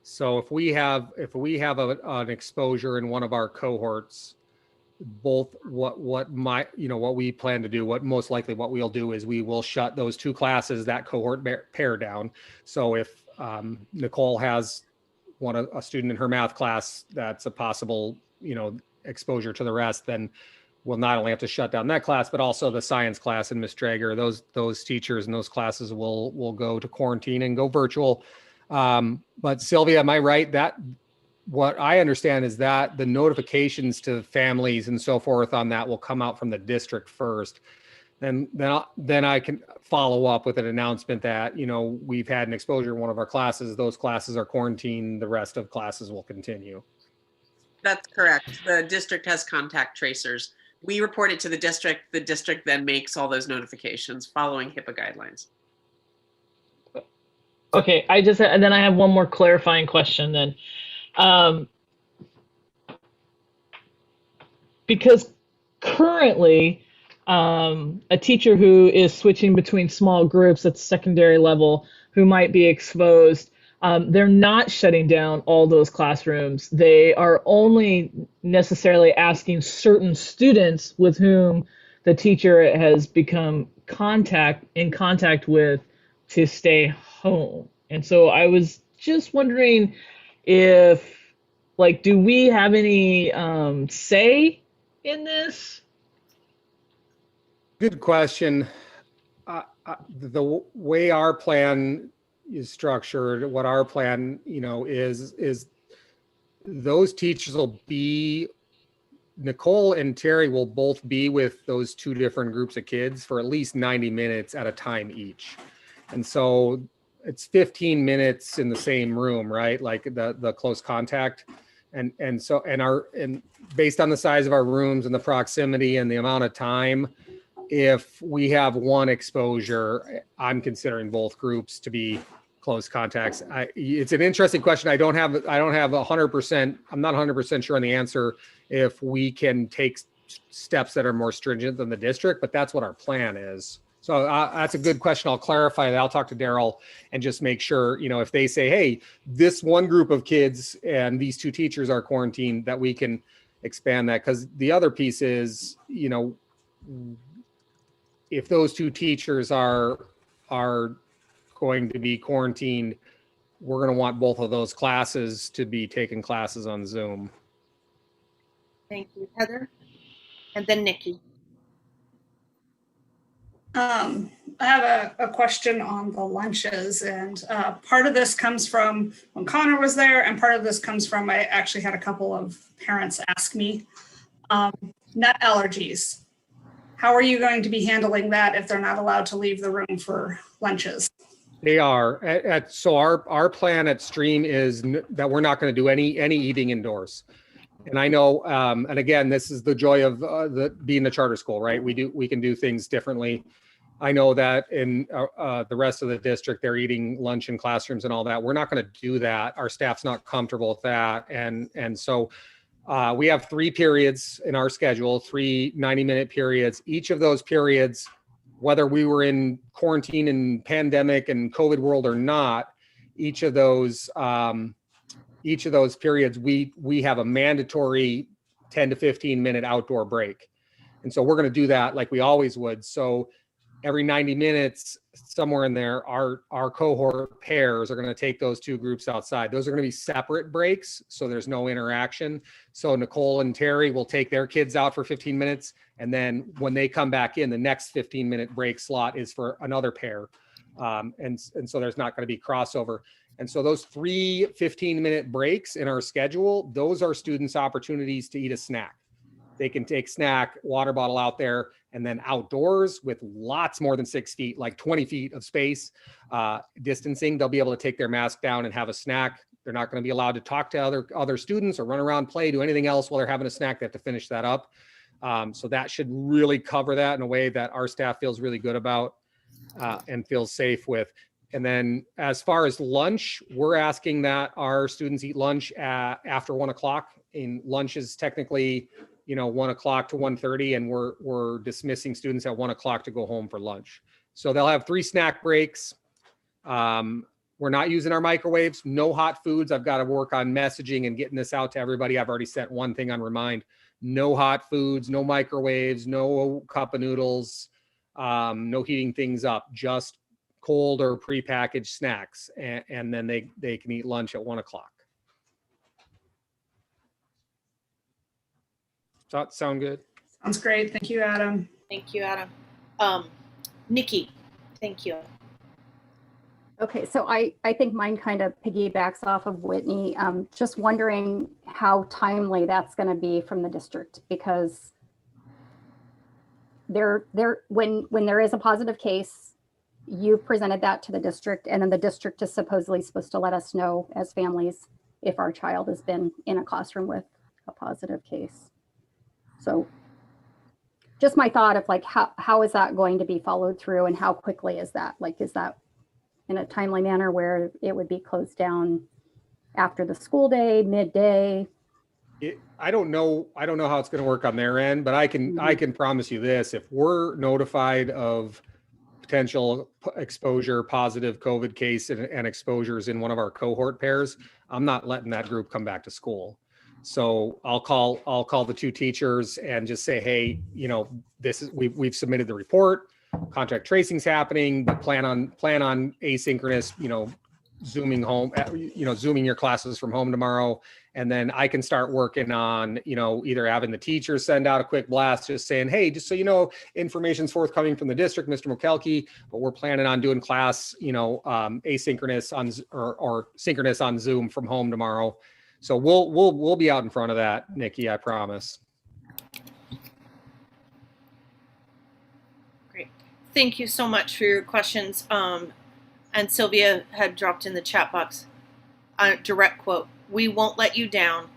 So if we have an exposure in one of our cohorts, both what we plan to do, what most likely what we'll do is we will shut those two classes, that cohort pair down. So if Nicole has a student in her math class that's a possible, exposure to the rest, then we'll not only have to shut down that class, but also the science class and Miss Drager, those teachers and those classes will go to quarantine and go virtual. But Sylvia, am I right? That what I understand is that the notifications to families and so forth on that will come out from the district first. Then I can follow up with an announcement that, we've had an exposure in one of our classes. Those classes are quarantined. The rest of classes will continue. That's correct. The district has contact tracers. We report it to the district. The district then makes all those notifications following HIPAA guidelines. Okay, and then I have one more clarifying question then. Because currently, a teacher who is switching between small groups at the secondary level who might be exposed, they're not shutting down all those classrooms. They are only necessarily asking certain students with whom the teacher has become in contact with to stay home. And so I was just wondering if, do we have any say in this? Good question. The way our plan is structured, what our plan, is those teachers will be, Nicole and Terry will both be with those two different groups of kids for at least 90 minutes at a time each. And so it's 15 minutes in the same room, right? Like the close contact. And based on the size of our rooms and the proximity and the amount of time, if we have one exposure, I'm considering both groups to be close contacts. It's an interesting question. I don't have 100%. I'm not 100% sure on the answer if we can take steps that are more stringent than the district, but that's what our plan is. So that's a good question. I'll clarify that. I'll talk to Daryl and just make sure, if they say, hey, this one group of kids and these two teachers are quarantined, that we can expand that. Because the other piece is, if those two teachers are going to be quarantined, we're going to want both of those classes to be taking classes on Zoom. Thank you, Heather. And then Nikki. I have a question on the lunches, and part of this comes from when Connor was there, and part of this comes from, I actually had a couple of parents ask me, nut allergies. How are you going to be handling that if they're not allowed to leave the room for lunches? They are. So our plan at STrEaM is that we're not going to do any eating indoors. And I know, and again, this is the joy of being the charter school, right? We can do things differently. I know that in the rest of the district, they're eating lunch in classrooms and all that. We're not going to do that. Our staff's not comfortable with that. And so we have 3 periods in our schedule, 3 90-minute periods. Each of those periods, whether we were in quarantine and pandemic and COVID world or not, each of those periods, we have a mandatory 10 to 15 minute outdoor break. And so we're going to do that like we always would. So every 90 minutes, somewhere in there, our cohort pairs are going to take those two groups outside. Those are going to be separate breaks, so there's no interaction. So Nicole and Terry will take their kids out for 15 minutes, and then when they come back in, the next 15-minute break slot is for another pair. And so there's not going to be crossover. And so those 3 15-minute breaks in our schedule, those are students' opportunities to eat a snack. They can take snack, water bottle out there, and then outdoors with lots more than 6 feet, like 20 feet of space, distancing, they'll be able to take their mask down and have a snack. They're not going to be allowed to talk to other students or run around, play, do anything else while they're having a snack. They have to finish that up. So that should really cover that in a way that our staff feels really good about and feels safe with. And then as far as lunch, we're asking that our students eat lunch after 1 o'clock. And lunch is technically 1 o'clock to 1:30, and we're dismissing students at 1 o'clock to go home for lunch. So they'll have 3 snack breaks. We're not using our microwaves, no hot foods. I've got to work on messaging and getting this out to everybody. I've already sent one thing on Remind, no hot foods, no microwaves, no cup of noodles, no heating things up, just cold or prepackaged snacks. And then they can eat lunch at 1 o'clock. Does that sound good? Sounds great. Thank you, Adam. Thank you, Adam. Nikki, thank you. Okay, so I think mine kind of piggybacks off of Whitney. Just wondering how timely that's going to be from the district, because when there is a positive case, you presented that to the district, and then the district is supposedly supposed to let us know as families if our child has been in a classroom with a positive case. So just my thought of like, how is that going to be followed through, and how quickly is that? Like, is that in a timely manner where it would be closed down after the school day, midday? I don't know how it's going to work on their end, but I can promise you this: if we're notified of potential exposure, positive COVID case and exposures in one of our cohort pairs, I'm not letting that group come back to school. So I'll call the 2 teachers and just say, hey, you know, we've submitted the report, contact tracing's happening, but plan on asynchronous, you know, zooming your classes from home tomorrow. And then I can start working on, you know, either having the teachers send out a quick blast just saying, hey, just so you know, information's forthcoming from the district, Mr. Mulkelkey, but we're planning on doing class, you know, asynchronous on or synchronous on Zoom from home tomorrow. So we'll be out in front of that, Nikki, I promise. Great. Thank you so much for your questions. And Sylvia had dropped in the chat box a direct quote: "We won't let you down.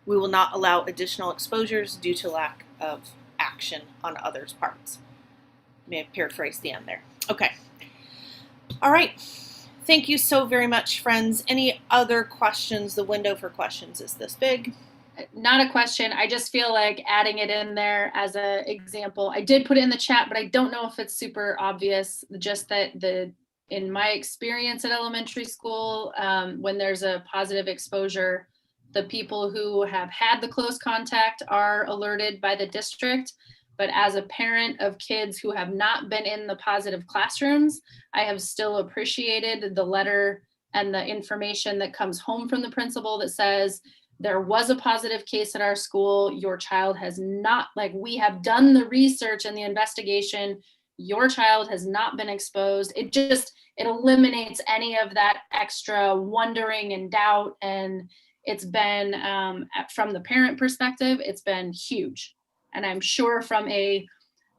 We will not allow additional exposures due to lack of action on others' parts." May have paraphrased the end there. Okay. All right. Thank you so very much, friends. Any other questions? The window for questions is this big. Not a question. I just feel like adding it in there as an example. I did put it in the chat, but I don't know if it's super obvious. Just that in my experience at elementary school, when there's a positive exposure, the people who have had the close contact are alerted by the district. But as a parent of kids who have not been in the positive classrooms, I have still appreciated the letter and the information that comes home from the principal that says, there was a positive case at our school. Your child has not, like, we have done the research and the investigation. Your child has not been exposed. It eliminates any of that extra wondering and doubt. And it's been, from the parent perspective, it's been huge. And I'm sure from a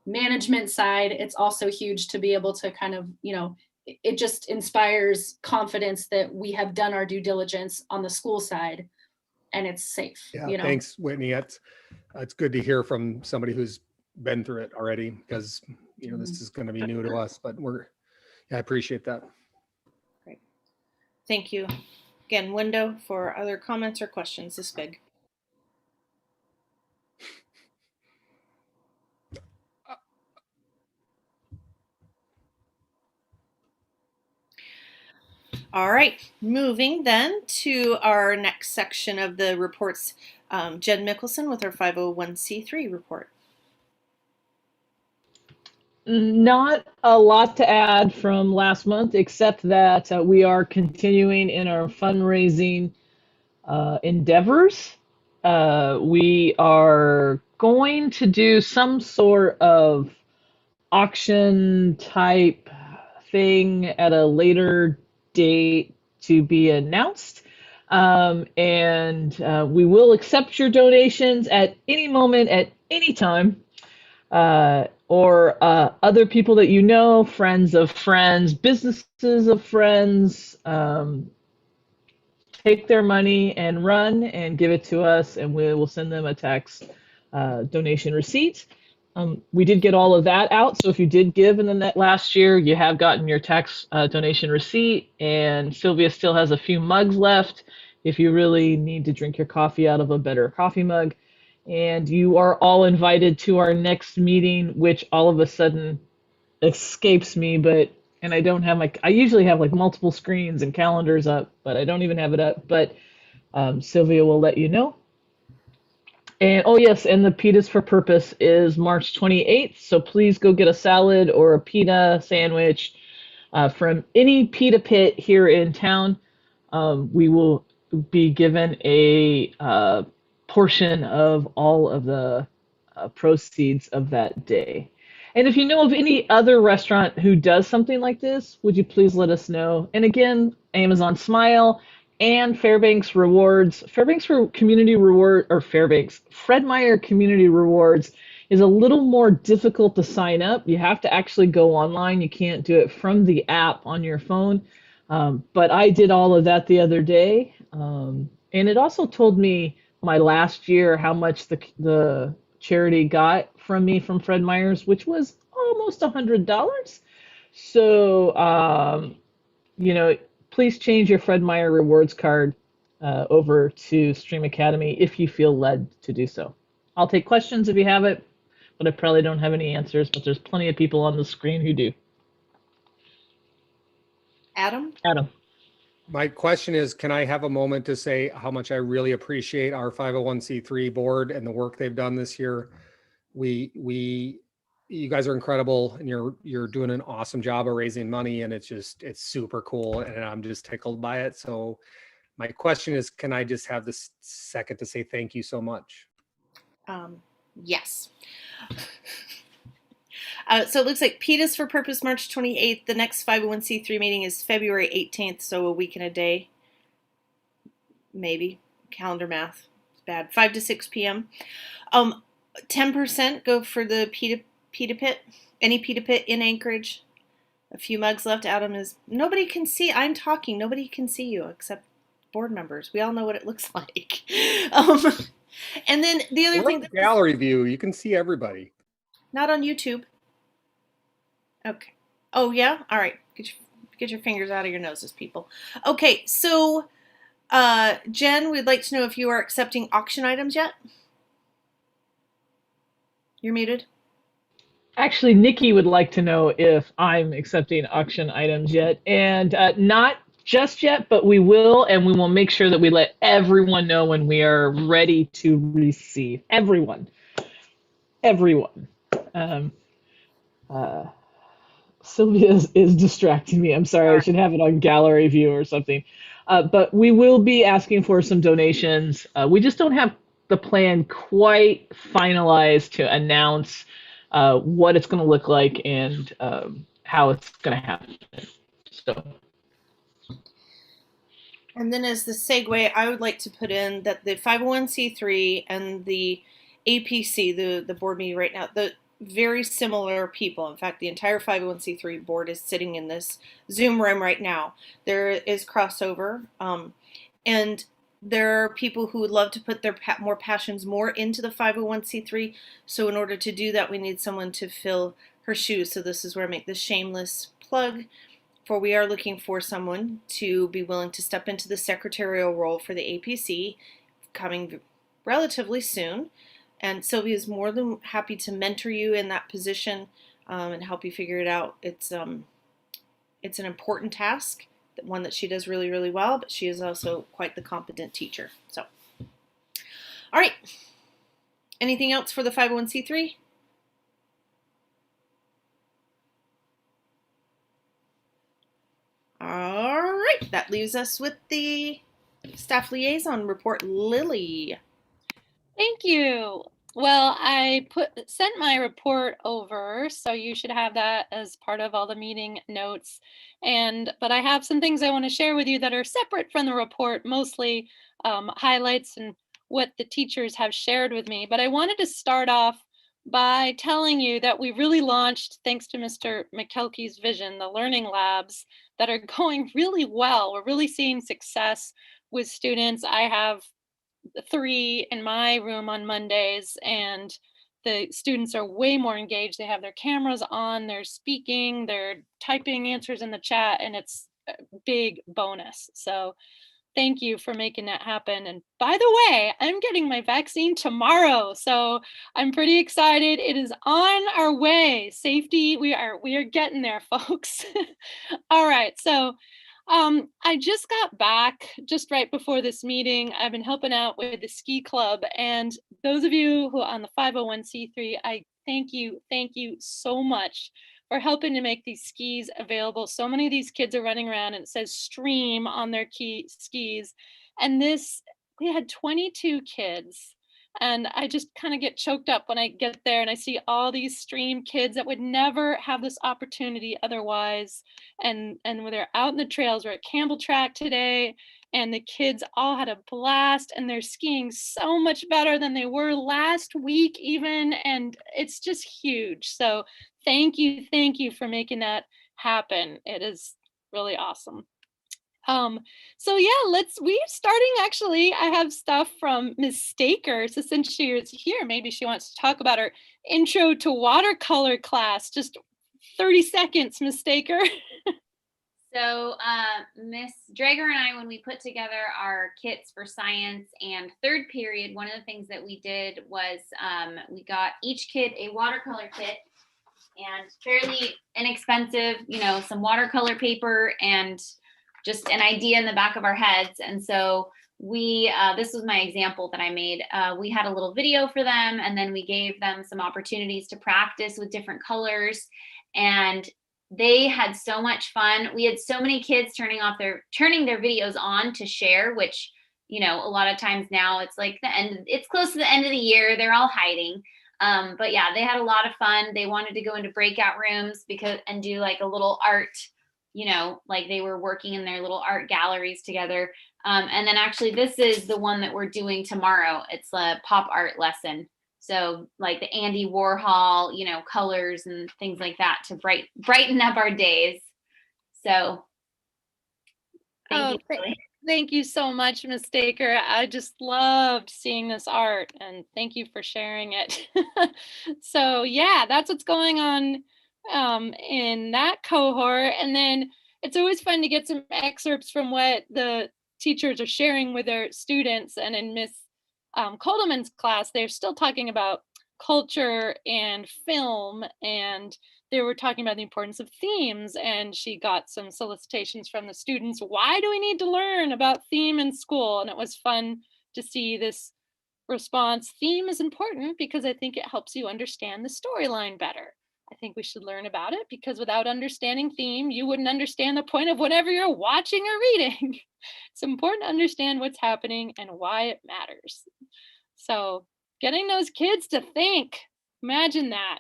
management side, it's also huge to be able to kind of, you know, it just inspires confidence that we have done our due diligence on the school side and it's safe. Yeah, you know? Thanks, Whitney. It's good to hear from somebody who's been through it already, because, you know, this is going to be new to us, but I appreciate that. Great. Thank you. Again, window for other comments or questions this big. All right, moving then to our next section of the reports. Jen Mickelson with our 501c3 report. Not a lot to add from last month, except that we are continuing in our fundraising endeavors. We are going to do some sort of auction type thing at a later date to be announced. And we will accept your donations at any moment, at any time. Or other people that you know, friends of friends, businesses of friends, take their money and run and give it to us, and we will send them a tax donation receipt. We did get all of that out, so if you did give in the net last year, you have gotten your tax donation receipt, and Sylvia still has a few mugs left if you really need to drink your coffee out of a better coffee mug. And you are all invited to our next meeting, which all of a sudden escapes me, and I don't have I usually have like multiple screens and calendars up, but I don't even have it up, but Sylvia will let you know. And oh yes, and the Pitas for Purpose is March 28th. So please go get a salad or a pita sandwich from any pita pit here in town. We will be given a portion of all of the proceeds of that day. And if you know of any other restaurant who does something like this, would you please let us know? And again, Amazon Smile and Fairbanks Rewards. Fairbanks for Community Reward, or Fairbanks, Fred Meyer Community Rewards is a little more difficult to sign up. You have to actually go online. You can't do it from the app on your phone. But I did all of that the other day. And it also told me my last year how much the charity got from me from Fred Meyer's, which was almost $100. So, please change your Fred Meyer rewards card over to STrEAM Academy if you feel led to do so. I'll take questions if you have it, but I probably don't have any answers, but there's plenty of people on the screen who do. Adam? Adam. My question is, can I have a moment to say how much I really appreciate our 501c3 board and the work they've done this year? You guys are incredible, and you're doing an awesome job of raising money, and it's super cool, and I'm just tickled by it. So my question is, can I just have this second to say thank you so much? Yes. So it looks like Pitas for Purpose, March 28th. The next 501c3 meeting is February 18th, so a week and a day. Maybe. Calendar math. It's bad. 5 to 6 p.m. 10% go for the pita pit. Any pita pit in Anchorage. A few mugs left. Adam is... Nobody can see. I'm talking. Nobody can see you except board members. We all know what it looks like. And then the other thing... Gallery view. You can see everybody. Not on YouTube. Okay. Oh, yeah? All right. Get your fingers out of your noses, people. Okay, so Jen, we'd like to know if you are accepting auction items yet. You're muted. Actually, Nikki would like to know if I'm accepting auction items yet. And not just yet, but we will, and we will make sure that we let everyone know when we are ready to receive. Everyone. Sylvia is distracting me. I'm sorry. I should have it on gallery view or something. But we will be asking for some donations. We just don't have the plan quite finalized to announce what it's going to look like and how it's going to happen. So. And then as the segue, I would like to put in that the 501c3 and the APC, the board meeting right now, the very similar people. In fact, the entire 501c3 board is sitting in this Zoom room right now. There is crossover, and there are people who would love to put their more passions more into the 501c3. So in order to do that, we need someone to fill her shoes. So this is where I make this shameless plug, for we are looking for someone to be willing to step into the secretarial role for the APC coming relatively soon. And Sylvia is more than happy to mentor you in that position and help you figure it out. It's an important task, one that she does really, really well, but she is also quite the competent teacher. So, all right. Anything else for the 501c3? All right. That leaves us with the staff liaison report. Lily. Thank you. Well, I sent my report over, so you should have that as part of all the meeting notes. But I have some things I want to share with you that are separate from the report, mostly highlights and what the teachers have shared with me. But I wanted to start off by telling you that we really launched, thanks to Mr. Mulkelkey's vision, the learning labs that are going really well. We're really seeing success with students. I have 3 in my room on Mondays, and the students are way more engaged. They have their cameras on, they're speaking, they're typing answers in the chat, and it's a big bonus. So thank you for making that happen. And by the way, I'm getting my vaccine tomorrow, so I'm pretty excited. It is on our way. Safety, we are getting there, folks. All right, so I just got back just right before this meeting. I've been helping out with the ski club, and those of you who are on the 501c3, I thank you so much for helping to make these skis available. So many of these kids are running around and it says STrEAM on their skis. And we had 22 kids. And I just kind of get choked up when I get there and I see all these STrEAM kids that would never have this opportunity otherwise. And when they're out in the trails, we're at Campbell Track today, and the kids all had a blast, and they're skiing so much better than they were last week even. And it's just huge. So thank you for making that happen. It is really awesome. So yeah, we're starting actually. I have stuff from Ms. Staker. So since she is here, maybe she wants to talk about her intro to watercolor class. Just 30 seconds, Ms. Staker. So Miss Drager and I, when we put together our kits for science and third period, one of the things that we did was we got each kid a watercolor kit, and fairly inexpensive, some watercolor paper and just an idea in the back of our heads. And so this was my example that I made. We had a little video for them, and then we gave them some opportunities to practice with different colors, and they had so much fun. We had so many kids turning their videos on to share, which, a lot of times now it's like it's close to the end of the year. They're all hiding. But yeah, they had a lot of fun. They wanted to go into breakout rooms and do like a little art, like they were working in their little art galleries together. And then actually this is the one that we're doing tomorrow. It's a pop art lesson. So like the Andy Warhol, colors and things like that to brighten up our days. So thank you. Thank you so much, Ms. Staker. I just loved seeing this art, and thank you for sharing it. So yeah, that's what's going on in that cohort. And then it's always fun to get some excerpts from what the teachers are sharing with their students. And in Miss Koldeman's class, they're still talking about culture and film, and they were talking about the importance of themes, and she got some solicitations from the students. Why do we need to learn about theme in school? And it was fun to see this response. Theme is important because I think it helps you understand the storyline better. I think we should learn about it because without understanding theme, you wouldn't understand the point of whatever you're watching or reading. It's important to understand what's happening and why it matters. So getting those kids to think, imagine that.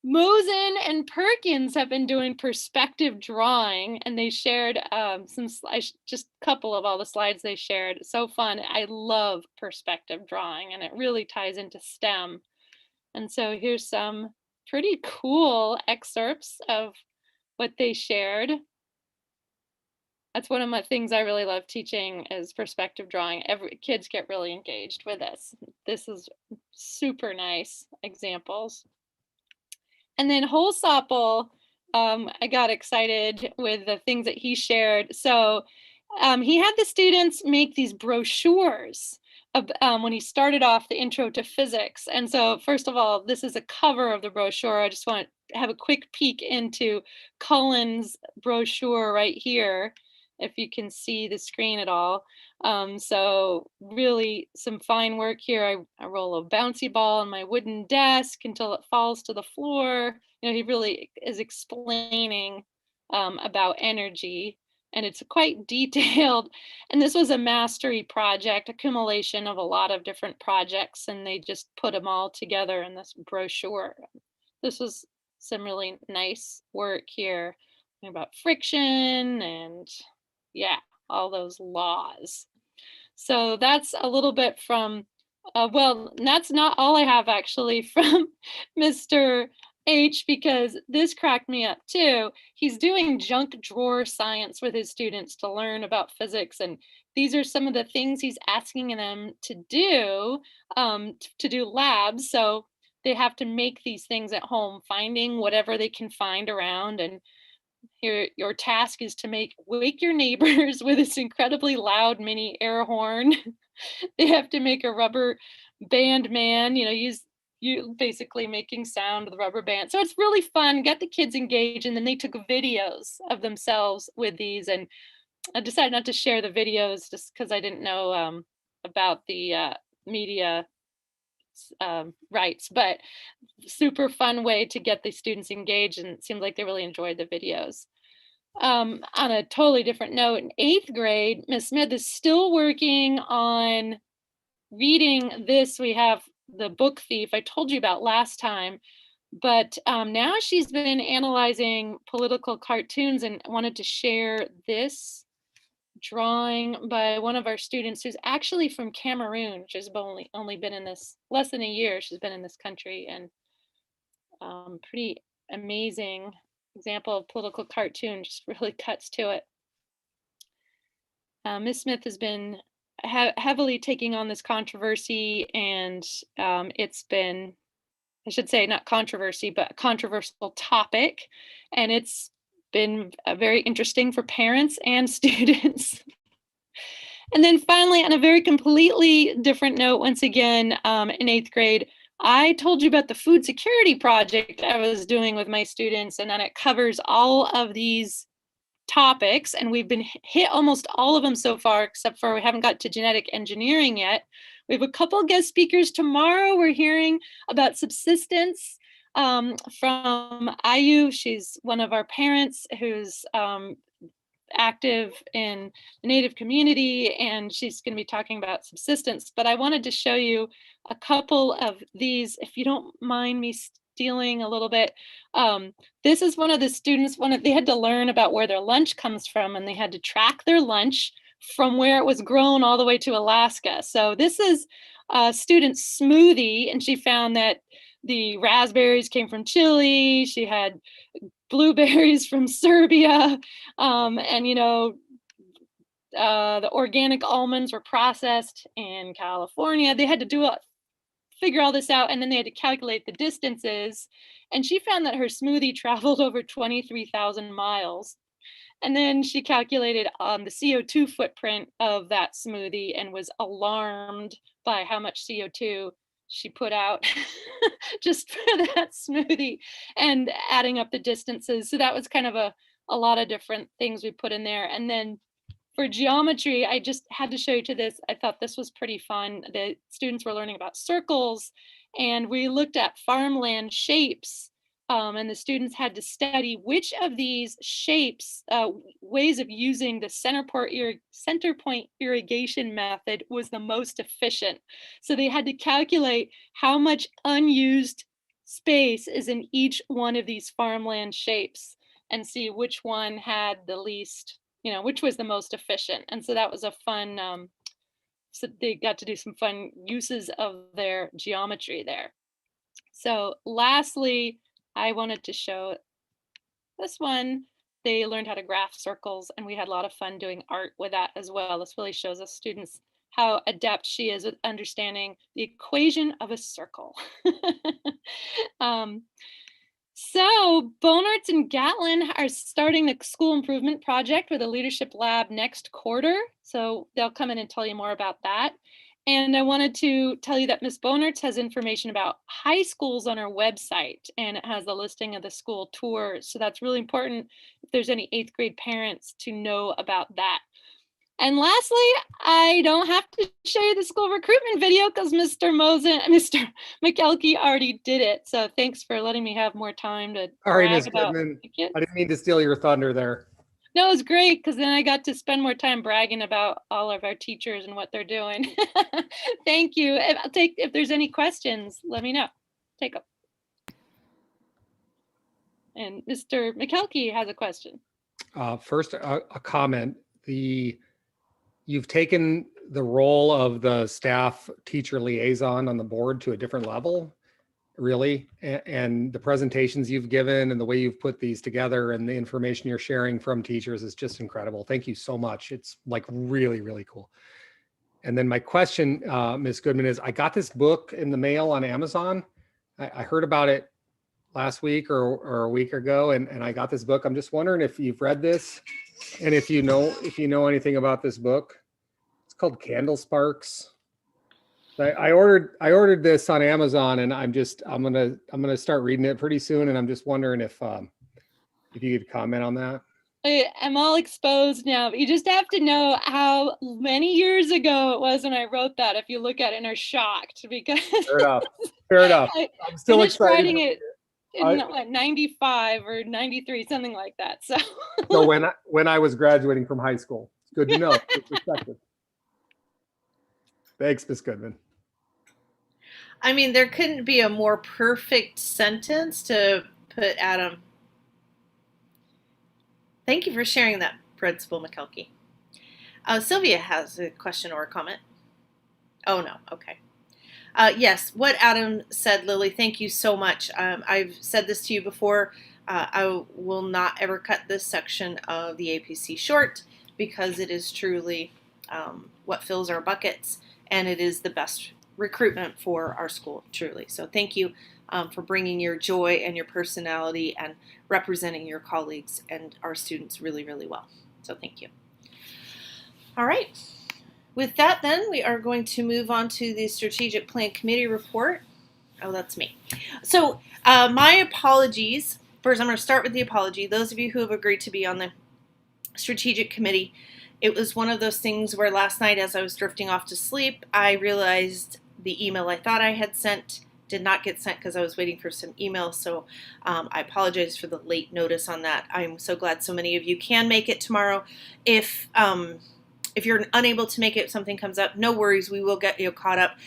Mosen and Perkins have been doing perspective drawing, and they shared some slides, just a couple of all the slides they shared. So fun. I love perspective drawing, and it really ties into STEM. And so here's some pretty cool excerpts of what they shared. That's one of my things I really love teaching is perspective drawing. Kids get really engaged with this. This is super nice examples. And then Holsopple, I got excited with the things that he shared. So he had the students make these brochures when he started off the intro to physics. And so first of all, this is a cover of the brochure. I just want to have a quick peek into Cullen's brochure right here, if you can see the screen at all. So really some fine work here. I roll a bouncy ball on my wooden desk until it falls to the floor. He really is explaining about energy, and it's quite detailed. And this was a mastery project, accumulation of a lot of different projects, and they just put them all together in this brochure. This was some really nice work here about friction and yeah, all those laws. So that's a little bit from, well, that's not all I have actually from Mr. H, because this cracked me up too. He's doing junk drawer science with his students to learn about physics, and these are some of the things he's asking them to do labs. So they have to make these things at home, finding whatever they can find around. And here, your task is to wake your neighbors with this incredibly loud mini air horn. They have to make a rubber band man, use you basically making sound with rubber band. So it's really fun, get the kids engaged, and then they took videos of themselves with these. And I decided not to share the videos just because I didn't know about the media rights, but super fun way to get the students engaged, and it seemed like they really enjoyed the videos. On a totally different note, in 8th grade, Miss Smith is still working on reading this. We have the book Thief I told you about last time, but now she's been analyzing political cartoons and wanted to share this drawing by one of our students who's actually from Cameroon. She's only been in this less than a year. She's been in this country, and pretty amazing example of political cartoon, just really cuts to it. Ms. Smith has been heavily taking on this controversy, and it's been, I should say, not controversy, but a controversial topic, and it's been very interesting for parents and students. And then finally, on a very completely different note, once again, in 8th grade, I told you about the food security project I was doing with my students, and then it covers all of these topics, and we've been hit almost all of them so far, except for we haven't got to genetic engineering yet. We have a couple guest speakers tomorrow. We're hearing about subsistence from Ayu. She's one of our parents who's active in the Native community, and she's going to be talking about subsistence. But I wanted to show you a couple of these, if you don't mind me stealing a little bit. This is one of the students, they had to learn about where their lunch comes from, and they had to track their lunch from where it was grown all the way to Alaska. So this is a student's smoothie, and she found that the raspberries came from Chile. She had blueberries from Serbia, and the organic almonds were processed in California. They had to figure all this out, and then they had to calculate the distances. And she found that her smoothie traveled over 23,000 miles. And then she calculated the CO2 footprint of that smoothie and was alarmed by how much CO2 she put out just for that smoothie, and adding up the distances. So that was kind of a lot of different things we put in there. And then for geometry, I just had to show you to this. I thought this was pretty fun. The students were learning about circles, and we looked at farmland shapes, and the students had to study which of these shapes, ways of using the center point irrigation method was the most efficient. So they had to calculate how much unused space is in each one of these farmland shapes and see which one had the least, which was the most efficient. And so that was a fun, so they got to do some fun uses of their geometry there. So lastly, I wanted to show this one. They learned how to graph circles, and we had a lot of fun doing art with that as well. This really shows us students how adept she is with understanding the equation of a circle. So Bonarts and Gatlin are starting the school improvement project with a leadership lab next quarter. So they'll come in and tell you more about that. And I wanted to tell you that Ms. Bonarts has information about high schools on her website, and it has a listing of the school tours. So that's really important if there's any 8th grade parents to know about that. And lastly, I don't have to show you the school recruitment video because Mr. Mulkelkey already did it. So thanks for letting me have more time to Sorry, brag Ms. about Goodman. the kids. I didn't mean to steal your thunder there. No, it was great because then I got to spend more time bragging about all of our teachers and what they're doing. Thank you. If there's any questions, let me know. Take them. And Mr. Mulkelkey has a question. First, a comment. You've taken the role of the staff teacher liaison on the board to a different level, really. And the presentations you've given and the way you've put these together and the information you're sharing from teachers is just incredible. Thank you so much. It's like really, really cool. And then my question, Ms. Goodman, is I got this book in the mail on Amazon. I heard about it last week or a week ago, and I got this book. I'm just wondering if you've read this and if you know anything about this book. It's called Candle Sparks. I ordered this on Amazon, and I'm gonna start reading it pretty soon, and I'm just wondering if you could comment on that. I'm all exposed now, but you just have to know how many years ago it was when I wrote that. If you look at it and are shocked, because Fair enough. Fair enough. I'm still finished excited. writing it in what, 95 or 93, something like that. So, So when I was graduating from high school, it's good to know. Good perspective. Thanks, Ms. Goodman. I mean, there couldn't be a more perfect sentence to put Adam. Thank you for sharing that, Principal Mulkelkey. Sylvia has a question or a comment. Oh, no. Okay. Yes, what Adam said, Lily, thank you so much. I've said this to you before. I will not ever cut this section of the APC short because it is truly what fills our buckets, and it is the best recruitment for our school, truly. So thank you for bringing your joy and your personality and representing your colleagues and our students really, really well. So thank you. All right. With that, then, we are going to move on to the Strategic Plan Committee report. Oh, that's me. So my apologies. First, I'm going to start with the apology. Those of you who have agreed to be on the Strategic Committee, it was one of those things where last night as I was drifting off to sleep, I realized the email I thought I had sent did not get sent because I was waiting for some emails. So I apologize for the late notice on that. I'm so glad so many of you can make it tomorrow. If you're unable to make it, something comes up, no worries, we will get you caught up.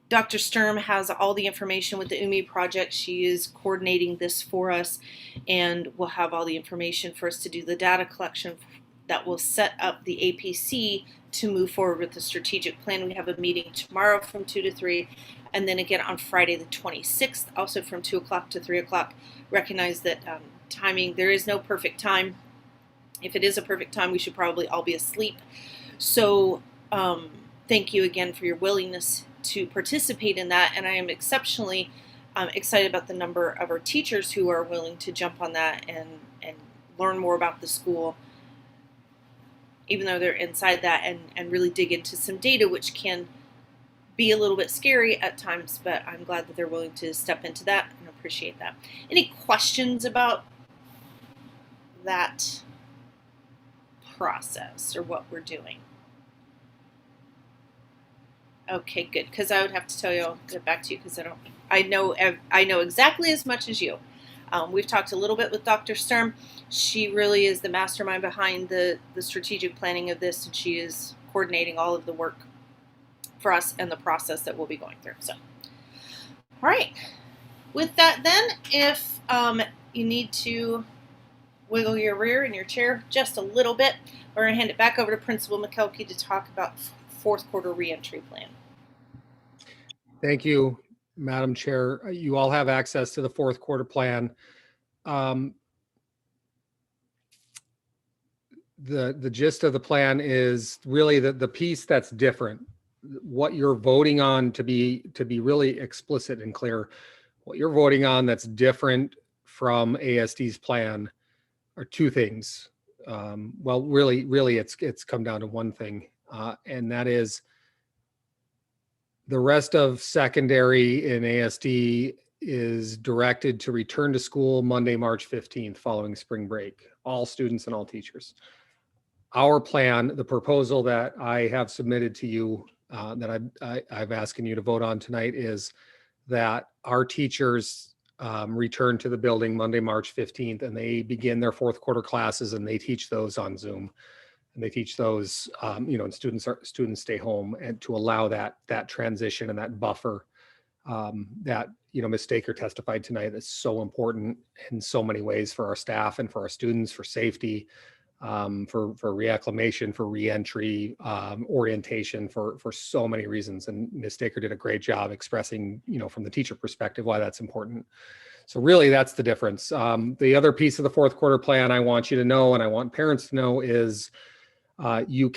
Dr. STrEaM has all the information with the UMI project. She is coordinating this for us, and we'll have all the information for us to do the data collection that will set up the APC to move forward with the strategic plan. We have a meeting tomorrow from 2 to 3, and then again on Friday the 26th, also from 2 o'clock to 3 o'clock. Recognize that timing, there is no perfect time. If it is a perfect time, we should probably all be asleep. So thank you again for your willingness to participate in that. And I am exceptionally excited about the number of our teachers who are willing to jump on that and learn more about the school, even though they're inside that, and really dig into some data, which can be a little bit scary at times, but I'm glad that they're willing to step into that and appreciate that. Any questions about that process or what we're doing? Okay, good, because I would have to tell you, I'll get back to you because I know exactly as much as you. We've talked a little bit with Dr. STrEaM. She really is the mastermind behind the strategic planning of this, and she is coordinating all of the work for us and the process that we'll be going through. So, all right. With that, then, if you need to wiggle your rear in your chair just a little bit, we're going to hand it back over to Principal Mulkelkey to talk about fourth quarter reentry plan. Thank you, Madam Chair. You all have access to the fourth quarter plan. The gist of the plan is really the piece that's different. What you're voting on, to be really explicit and clear, what you're voting on that's different from ASD's plan are two things. Well, really, it's come down to one thing, and that is the rest of secondary in ASD is directed to return to school Monday, March 15th, following spring break, all students and all teachers. Our plan, the proposal that I have submitted to you, that I've asking you to vote on tonight, is that our teachers return to the building Monday, March 15th, and they begin their fourth quarter classes, and they teach those on Zoom. And they teach those, and students stay home, and to allow that transition and that buffer that, Ms. Staker testified tonight, that's so important in so many ways for our staff and for our students, for safety, for reacclimation, for reentry, orientation, for so many reasons. And Ms. Staker did a great job expressing, from the teacher perspective, why that's important. So really, that's the difference. The other piece of the fourth quarter plan I want you to know, and I want parents to know, is you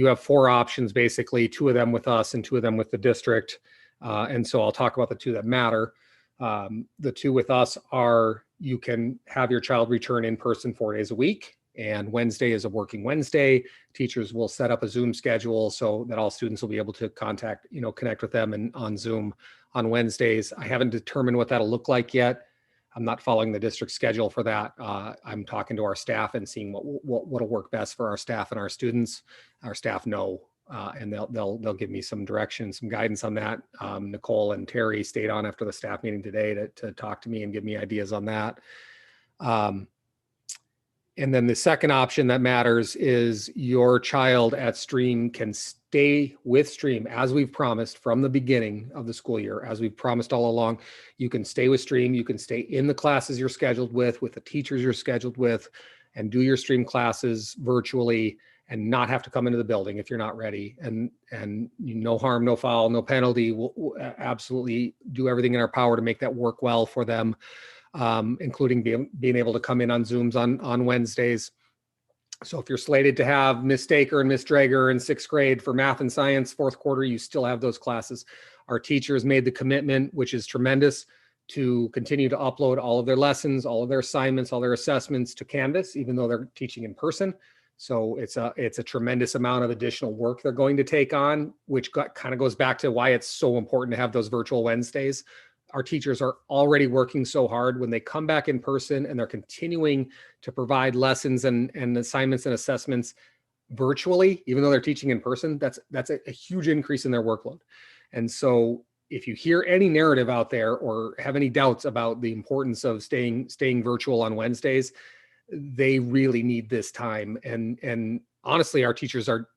have 4 options, basically, 2 of them with us and 2 of them with the district. And so I'll talk about the 2 that matter. The 2 with us are, you can have your child return in person 4 days a week, and Wednesday is a working Wednesday. Teachers will set up a Zoom schedule so that all students will be able to connect with them and on Zoom on Wednesdays. I haven't determined what that'll look like yet. I'm not following the district schedule for that. I'm talking to our staff and seeing what'll work best for our staff and our students. Our staff know, and they'll give me some direction, some guidance on that. Nicole and Terry stayed on after the staff meeting today to talk to me and give me ideas on that. And then the second option that matters is your child at STrEAM can stay with STrEAM as we've promised from the beginning of the school year, as we've promised all along. You can stay with STrEAM. You can stay in the classes you're scheduled with the teachers you're scheduled with, and do your STrEAM classes virtually and not have to come into the building if you're not ready. And no harm, no foul, no penalty. We'll absolutely do everything in our power to make that work well for them. Including being able to come in on Zooms on Wednesdays. So if you're slated to have Miss Staker and Miss Drager in 6th grade for math and science 4th quarter, you still have those classes. Our teachers made the commitment, which is tremendous, to continue to upload all of their lessons, all of their assignments, all their assessments to Canvas, even though they're teaching in person. So it's a tremendous amount of additional work they're going to take on, which kind of goes back to why it's so important to have those virtual Wednesdays. Our teachers are already working so hard. When they come back in person and they're continuing to provide lessons and assignments and assessments virtually, even though they're teaching in person, that's a huge increase in their workload. And so if you hear any narrative out there or have any doubts about the importance of staying virtual on Wednesdays, they really need this time. And honestly, our teachers are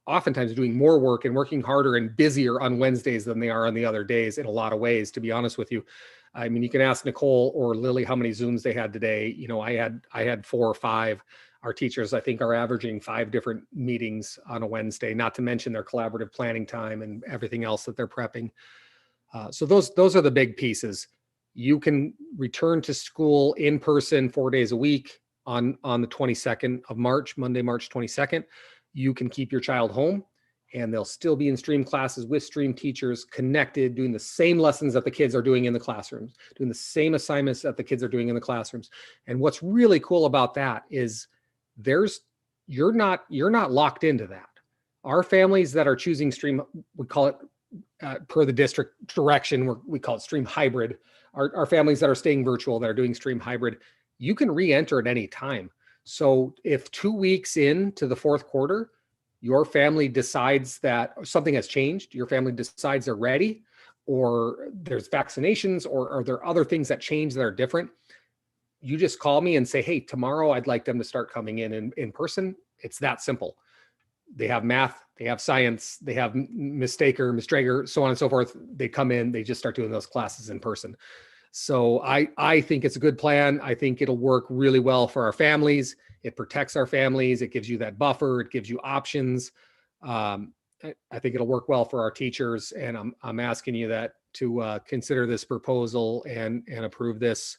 oftentimes doing more work and working harder and busier on Wednesdays than they are on the other days in a lot of ways, to be honest with you. I mean, you can ask Nicole or Lily how many Zooms they had today. I had 4 or 5. Our teachers, I think, are averaging 5 different meetings on a Wednesday, not to mention their collaborative planning time and everything else that they're prepping. So those are the big pieces. You can return to school in person 4 days a week on the 22nd of March, Monday, March 22nd. You can keep your child home and they'll still be in STrEAM classes with STrEAM teachers connected, doing the same lessons that the kids are doing in the classrooms, doing the same assignments that the kids are doing in the classrooms. And what's really cool about that is you're not locked into that. Our families that are choosing STrEAM, we call it per the district direction, we call it STrEAM hybrid. Our families that are staying virtual, that are doing STrEAM hybrid, you can re-enter at any time. So if 2 weeks into the 4th quarter, your family decides that something has changed, your family decides they're ready, or there's vaccinations, or are there other things that change that are different, you just call me and say, hey, tomorrow I'd like them to start coming in person. It's that simple. They have math, they have science, they have Miss Staker, Miss Drager, so on and so forth. They come in, they just start doing those classes in person. So I think it's a good plan. I think it'll work really well for our families. It protects our families. It gives you that buffer. It gives you options. I think it'll work well for our teachers. And I'm asking you to consider this proposal and approve this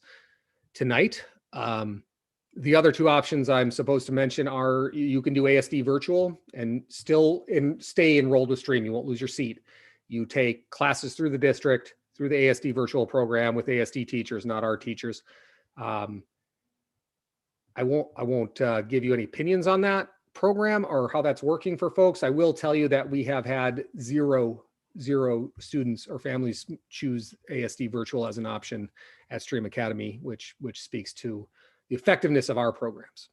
tonight. The other 2 options I'm supposed to mention are you can do ASD virtual and still stay enrolled with STrEAM. You won't lose your seat. You take classes through the district, through the ASD virtual program with ASD teachers, not our teachers. I won't give you any opinions on that program or how that's working for folks. I will tell you that we have had zero students or families choose ASD virtual as an option at STrEAM Academy, which speaks to the effectiveness of our programs.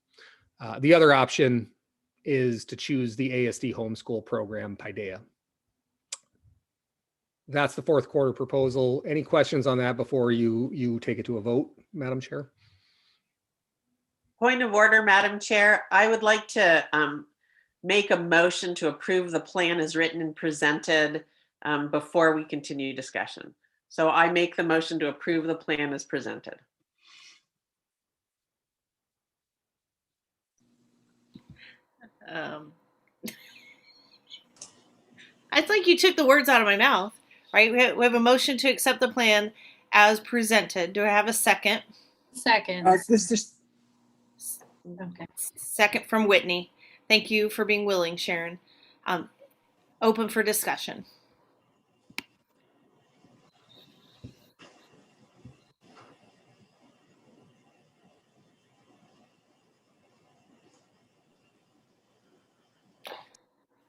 The other option is to choose the ASD homeschool program, Paideia. That's the 4th quarter proposal. Any questions on that before you take it to a vote, Madam Chair? Point of order, Madam Chair. I would like to make a motion to approve the plan as written and presented before we continue discussion. So I make the motion to approve the plan as presented. I think you took the words out of my mouth, right? We have a motion to accept the plan as presented. Do I have a second? Second. Okay. Second from Whitney. Thank you for being willing, Sharon. Open for discussion.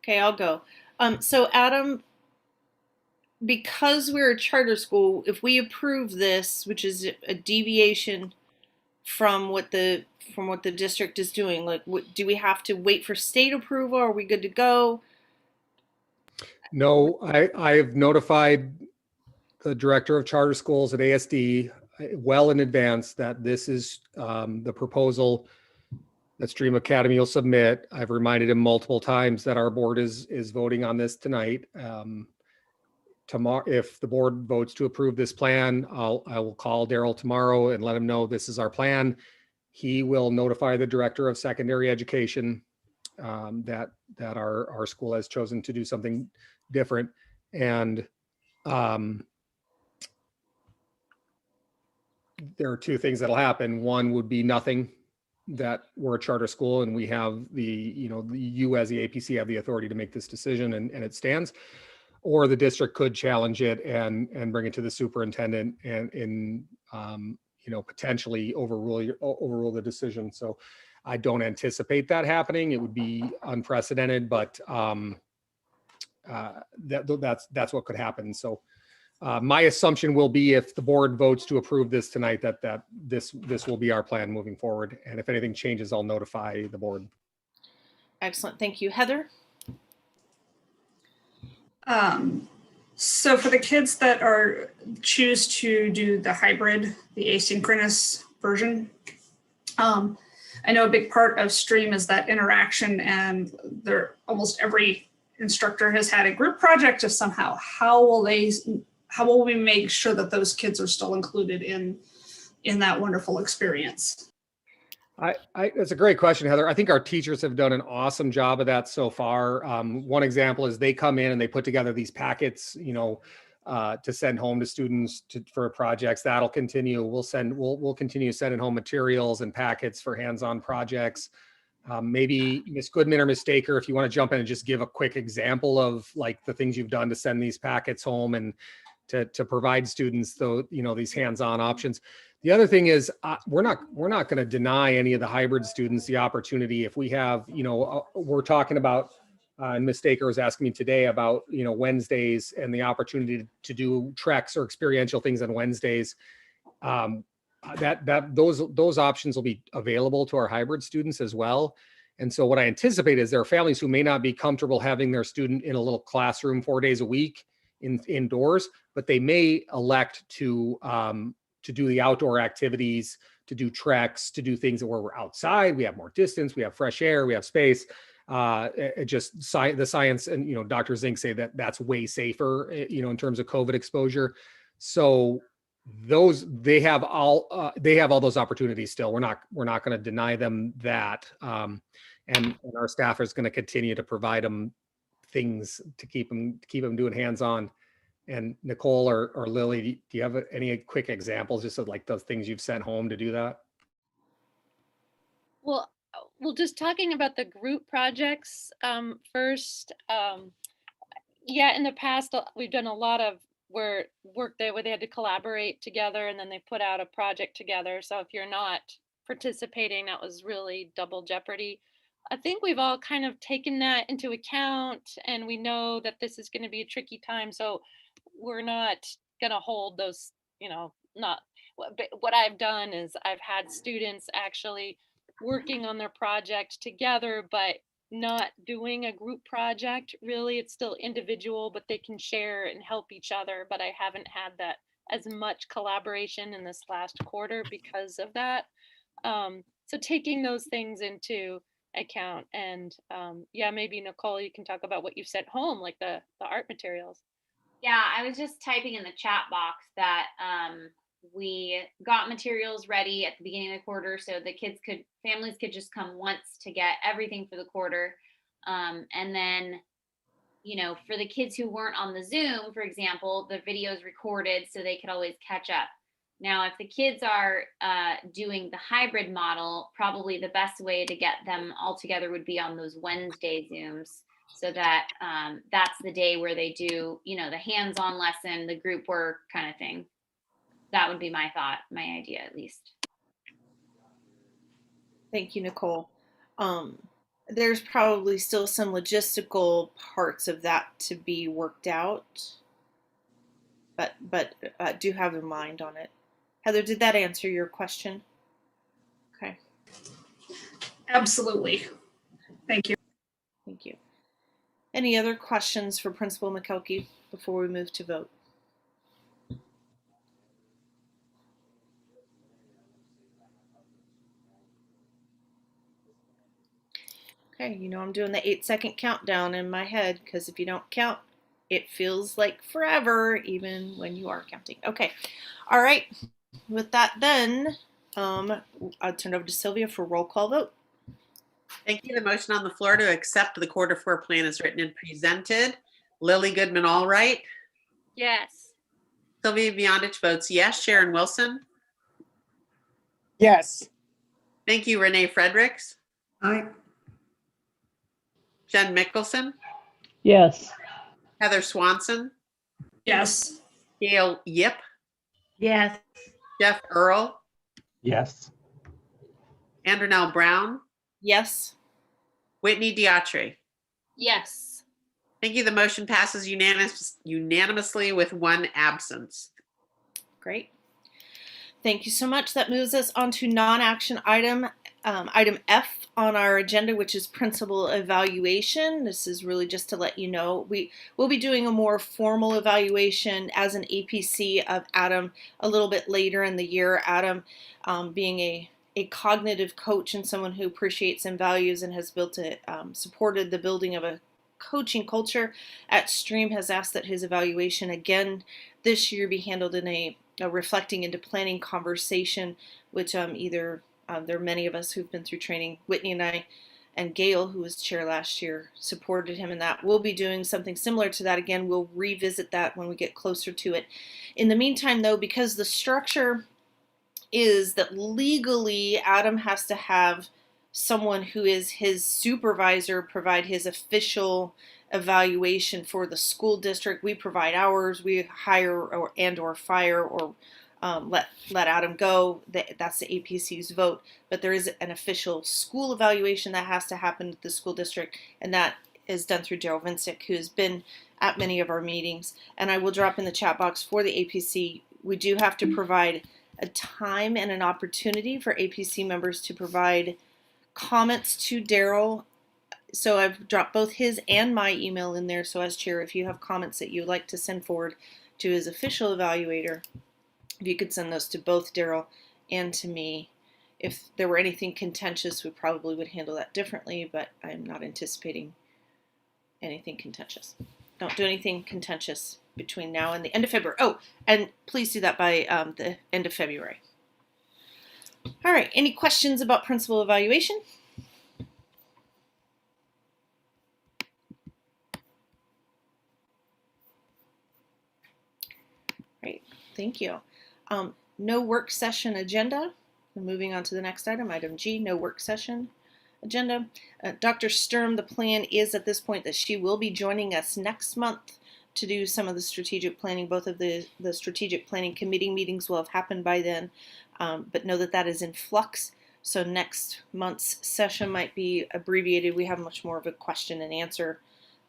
Okay, I'll go. So Adam, because we're a charter school, if we approve this, which is a deviation from what the district is doing, like, do we have to wait for state approval? Are we good to go? No, I've notified the director of charter schools at ASD well in advance that this is the proposal that STrEAM Academy will submit. I've reminded him multiple times that our board is voting on this tonight. Tomorrow, if the board votes to approve this plan, I will call Daryl tomorrow and let him know this is our plan. He will notify the director of secondary education that our school has chosen to do something different. And there are two things that'll happen. One would be nothing, that we're a charter school and we have you as the APC have the authority to make this decision and it stands. Or the district could challenge it and bring it to the superintendent and potentially overrule the decision. So I don't anticipate that happening. It would be unprecedented, but that's what could happen. So my assumption will be, if the board votes to approve this tonight, that this will be our plan moving forward. And if anything changes, I'll notify the board. Excellent, thank you. Heather? So for the kids that choose to do the hybrid, the asynchronous version, I know a big part of STrEAM is that interaction, and almost every instructor has had a group project of somehow. How will we make sure that those kids are still included in that wonderful experience? That's a great question, Heather. I think our teachers have done an awesome job of that so far. One example is they come in and they put together these packets, to send home to students for projects. That'll continue. We'll continue sending home materials and packets for hands-on projects. Maybe Ms. Goodman or Ms. Staker, if you want to jump in and just give a quick example of like the things you've done to send these packets home and to provide students these hands-on options. The other thing is we're not going to deny any of the hybrid students the opportunity. If we have, we're talking about, and Ms. Staker was asking me today about, Wednesdays and the opportunity to do treks or experiential things on Wednesdays. Those options will be available to our hybrid students as well. And so what I anticipate is there are families who may not be comfortable having their student in a little classroom 4 days a week indoors, but they may elect to do the outdoor activities, to do treks, to do things where we're outside, we have more distance, we have fresh air, we have space. The science and, Dr. Zink say that that's way safer, in terms of COVID exposure. So they have all those opportunities still. We're not going to deny them that. And our staff is going to continue to provide them things to keep them doing hands-on. And Nicole or Lily, do you have any quick examples just of like those things you've sent home to do that? Well, just talking about the group projects first. Yeah, in the past, we've done a lot of work there where they had to collaborate together and then they put out a project together. So if you're not participating, that was really double jeopardy. I think we've all kind of taken that into account, and we know that this is going to be a tricky time. So we're not going to hold those, not what I've done is I've had students actually working on their project together, but not doing a group project. Really, it's still individual, but they can share and help each other. But I haven't had that as much collaboration in this last quarter because of that. So taking those things into account, and maybe Nicole, you can talk about what you've sent home, like the art materials. Yeah, I was just typing in the chat box that we got materials ready at the beginning of the quarter, so the families could just come once to get everything for the quarter. And then, for the kids who weren't on the Zoom, for example, the video is recorded so they could always catch up. Now, if the kids are doing the hybrid model, probably the best way to get them all together would be on those Wednesday Zooms, so that that's the day where they do, the hands-on lesson, the group work kind of thing. That would be my thought, my idea at least. Thank you, Nicole. there's probably still some logistical parts of that to be worked out, but do have a mind on it. Heather, did that answer your question? Okay. Absolutely. Thank you. Thank you. Any other questions for Principal Mulkelkey before we move to vote? Okay, you know I'm doing the 8-second countdown in my head because if you don't count, it feels like forever, even when you are counting. Okay, all right. With that, then I'll turn it over to Sylvia for roll call vote. Thank you. The motion on the floor to accept the Q4 plan is written and presented. Lily Goodman, Allwright. Yes. Sylvia Beyondich votes yes. Sharon Wilson. Yes. Thank you. Renee Fredericks. Aye. Jen Mickelson. Yes. Heather Swanson. Yes. Gail Yip. Yes. Jeff Earl. Yes. Andronell Brown. Yes. Whitney Diatri. Yes. Thank you. The motion passes unanimously with one absence. Great. Thank you so much. That moves us on to non-action item F on our agenda, which is principal evaluation. This is really just to let you know we'll be doing a more formal evaluation as an APC of Adam a little bit later in the year. Adam, being a cognitive coach and someone who appreciates and values and has supported the building of a coaching culture at STrEAM, has asked that his evaluation again this year be handled in a reflecting into planning conversation, which there are many of us who've been through training. Whitney and I and Gail, who was chair last year, supported him in that. We'll be doing something similar to that again. We'll revisit that when we get closer to it. In the meantime, though, because the structure is that legally Adam has to have someone who is his supervisor provide his official evaluation for the school district. We provide ours. We hire or fire or let Adam go. That's the APC's vote. But there is an official school evaluation that has to happen at the school district, and that is done through Daryl Vincic, who has been at many of our meetings. And I will drop in the chat box for the APC. We do have to provide a time and an opportunity for APC members to provide comments to Daryl. So I've dropped both his and my email in there. So as chair, if you have comments that you'd like to send forward to his official evaluator, if you could send those to both Daryl and to me. If there were anything contentious, we probably would handle that differently, but I'm not anticipating anything contentious. Don't do anything contentious between now and the end of February. Oh, and please do that by the end of February. All right, any questions about principal evaluation? Great, thank you. No work session agenda. We're moving on to the next item, item G, no work session agenda. Dr. STrEAM, the plan is at this point that she will be joining us next month to do some of the strategic planning. Both of the strategic planning committee meetings will have happened by then, but know that that is in flux. So next month's session might be abbreviated. We have much more of a question and answer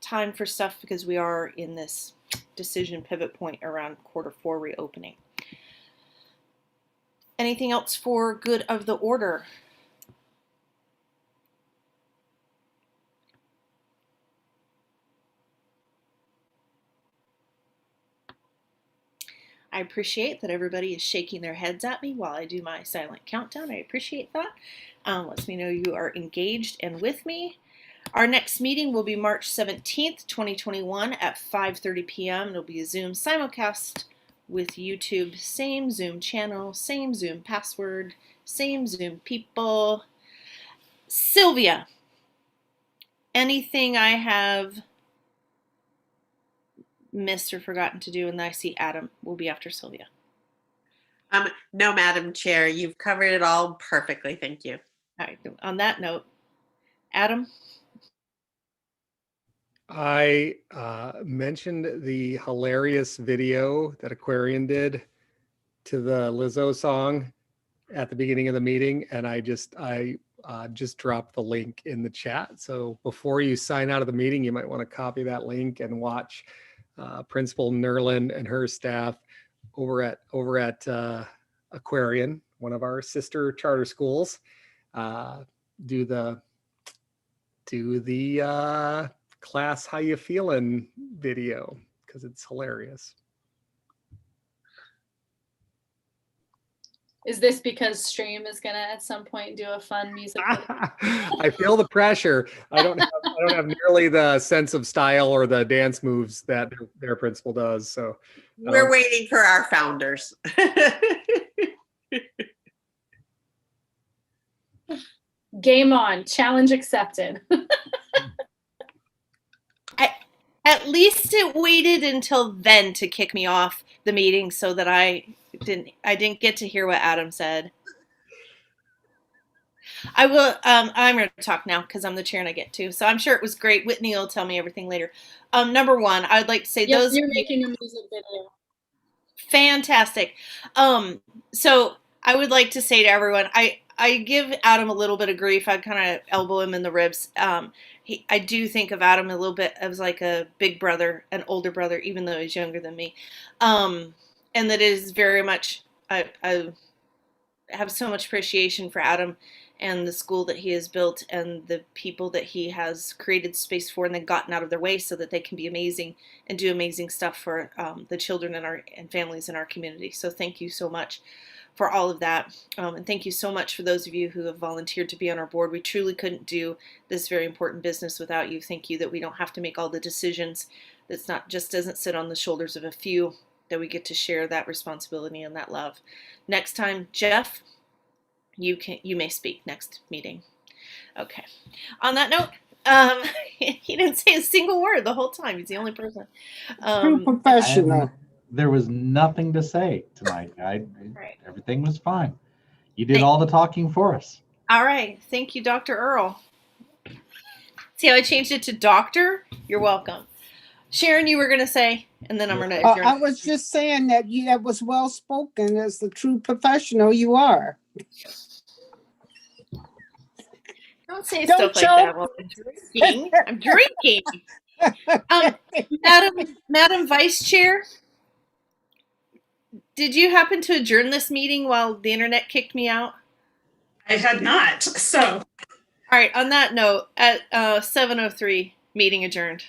time for stuff because we are in this decision pivot point around Q4 reopening. Anything else for good of the order? I appreciate that everybody is shaking their heads at me while I do my silent countdown. I appreciate that. Lets me know you are engaged and with me. Our next meeting will be March 17th, 2021 at 5:30 p.m. It'll be a Zoom simulcast with YouTube. Same Zoom channel, same Zoom password, same Zoom people. Sylvia, anything I have missed or forgotten to do? And I see Adam will be after Sylvia. No, Madam Chair, you've covered it all perfectly. Thank you. All right. On that note, Adam? I mentioned the hilarious video that Aquarian did to the Lizzo song at the beginning of the meeting, and I just dropped the link in the chat. So before you sign out of the meeting, you might want to copy that link and watch Principal Nerlin and her staff over at Aquarian, one of our sister charter schools, do the class How You Feeling video, because it's hilarious. Is this because STrEAM is gonna at some point do a fun music video? I feel the pressure. I don't have nearly the sense of style or the dance moves that their principal does. So we're waiting for our founders. Game on, challenge accepted. At least it waited until then to kick me off the meeting so that I didn't get to hear what Adam said. I will, I'm going to talk now because I'm the chair and I get to. So I'm sure it was great. Whitney will tell me everything later. Number one, I would like to say those. You're making a music video. Fantastic. So I would like to say to everyone, I give Adam a little bit of grief. I kind of elbow him in the ribs. I do think of Adam a little bit as like a big brother, an older brother, even though he's younger than me. And that is very much, I have so much appreciation for Adam and the school that he has built and the people that he has created space for and then gotten out of their way so that they can be amazing and do amazing stuff for the children and families in our community. So thank you so much for all of that. And thank you so much for those of you who have volunteered to be on our board. We truly couldn't do this very important business without you. Thank you that we don't have to make all the decisions. That's not just doesn't sit on the shoulders of a few, that we get to share that responsibility and that love. Next time, Jeff, you may speak next meeting. Okay. On that note, he didn't say a single word the whole time. He's the only person. True professional. There was nothing to say tonight. Everything was fine. You did all the talking for us. All right. Thank you, Dr. Earl. See how I changed it to doctor? You're welcome. Sharon, you were going to say, and then I'm going to adjourn. I was just saying that that was well spoken as the true professional you are. Don't say stuff like that while I'm drinking. I'm drinking. Madam Vice Chair, did you happen to adjourn this meeting while the internet kicked me out? I had not, so. All right, on that note, at 7:03, meeting adjourned.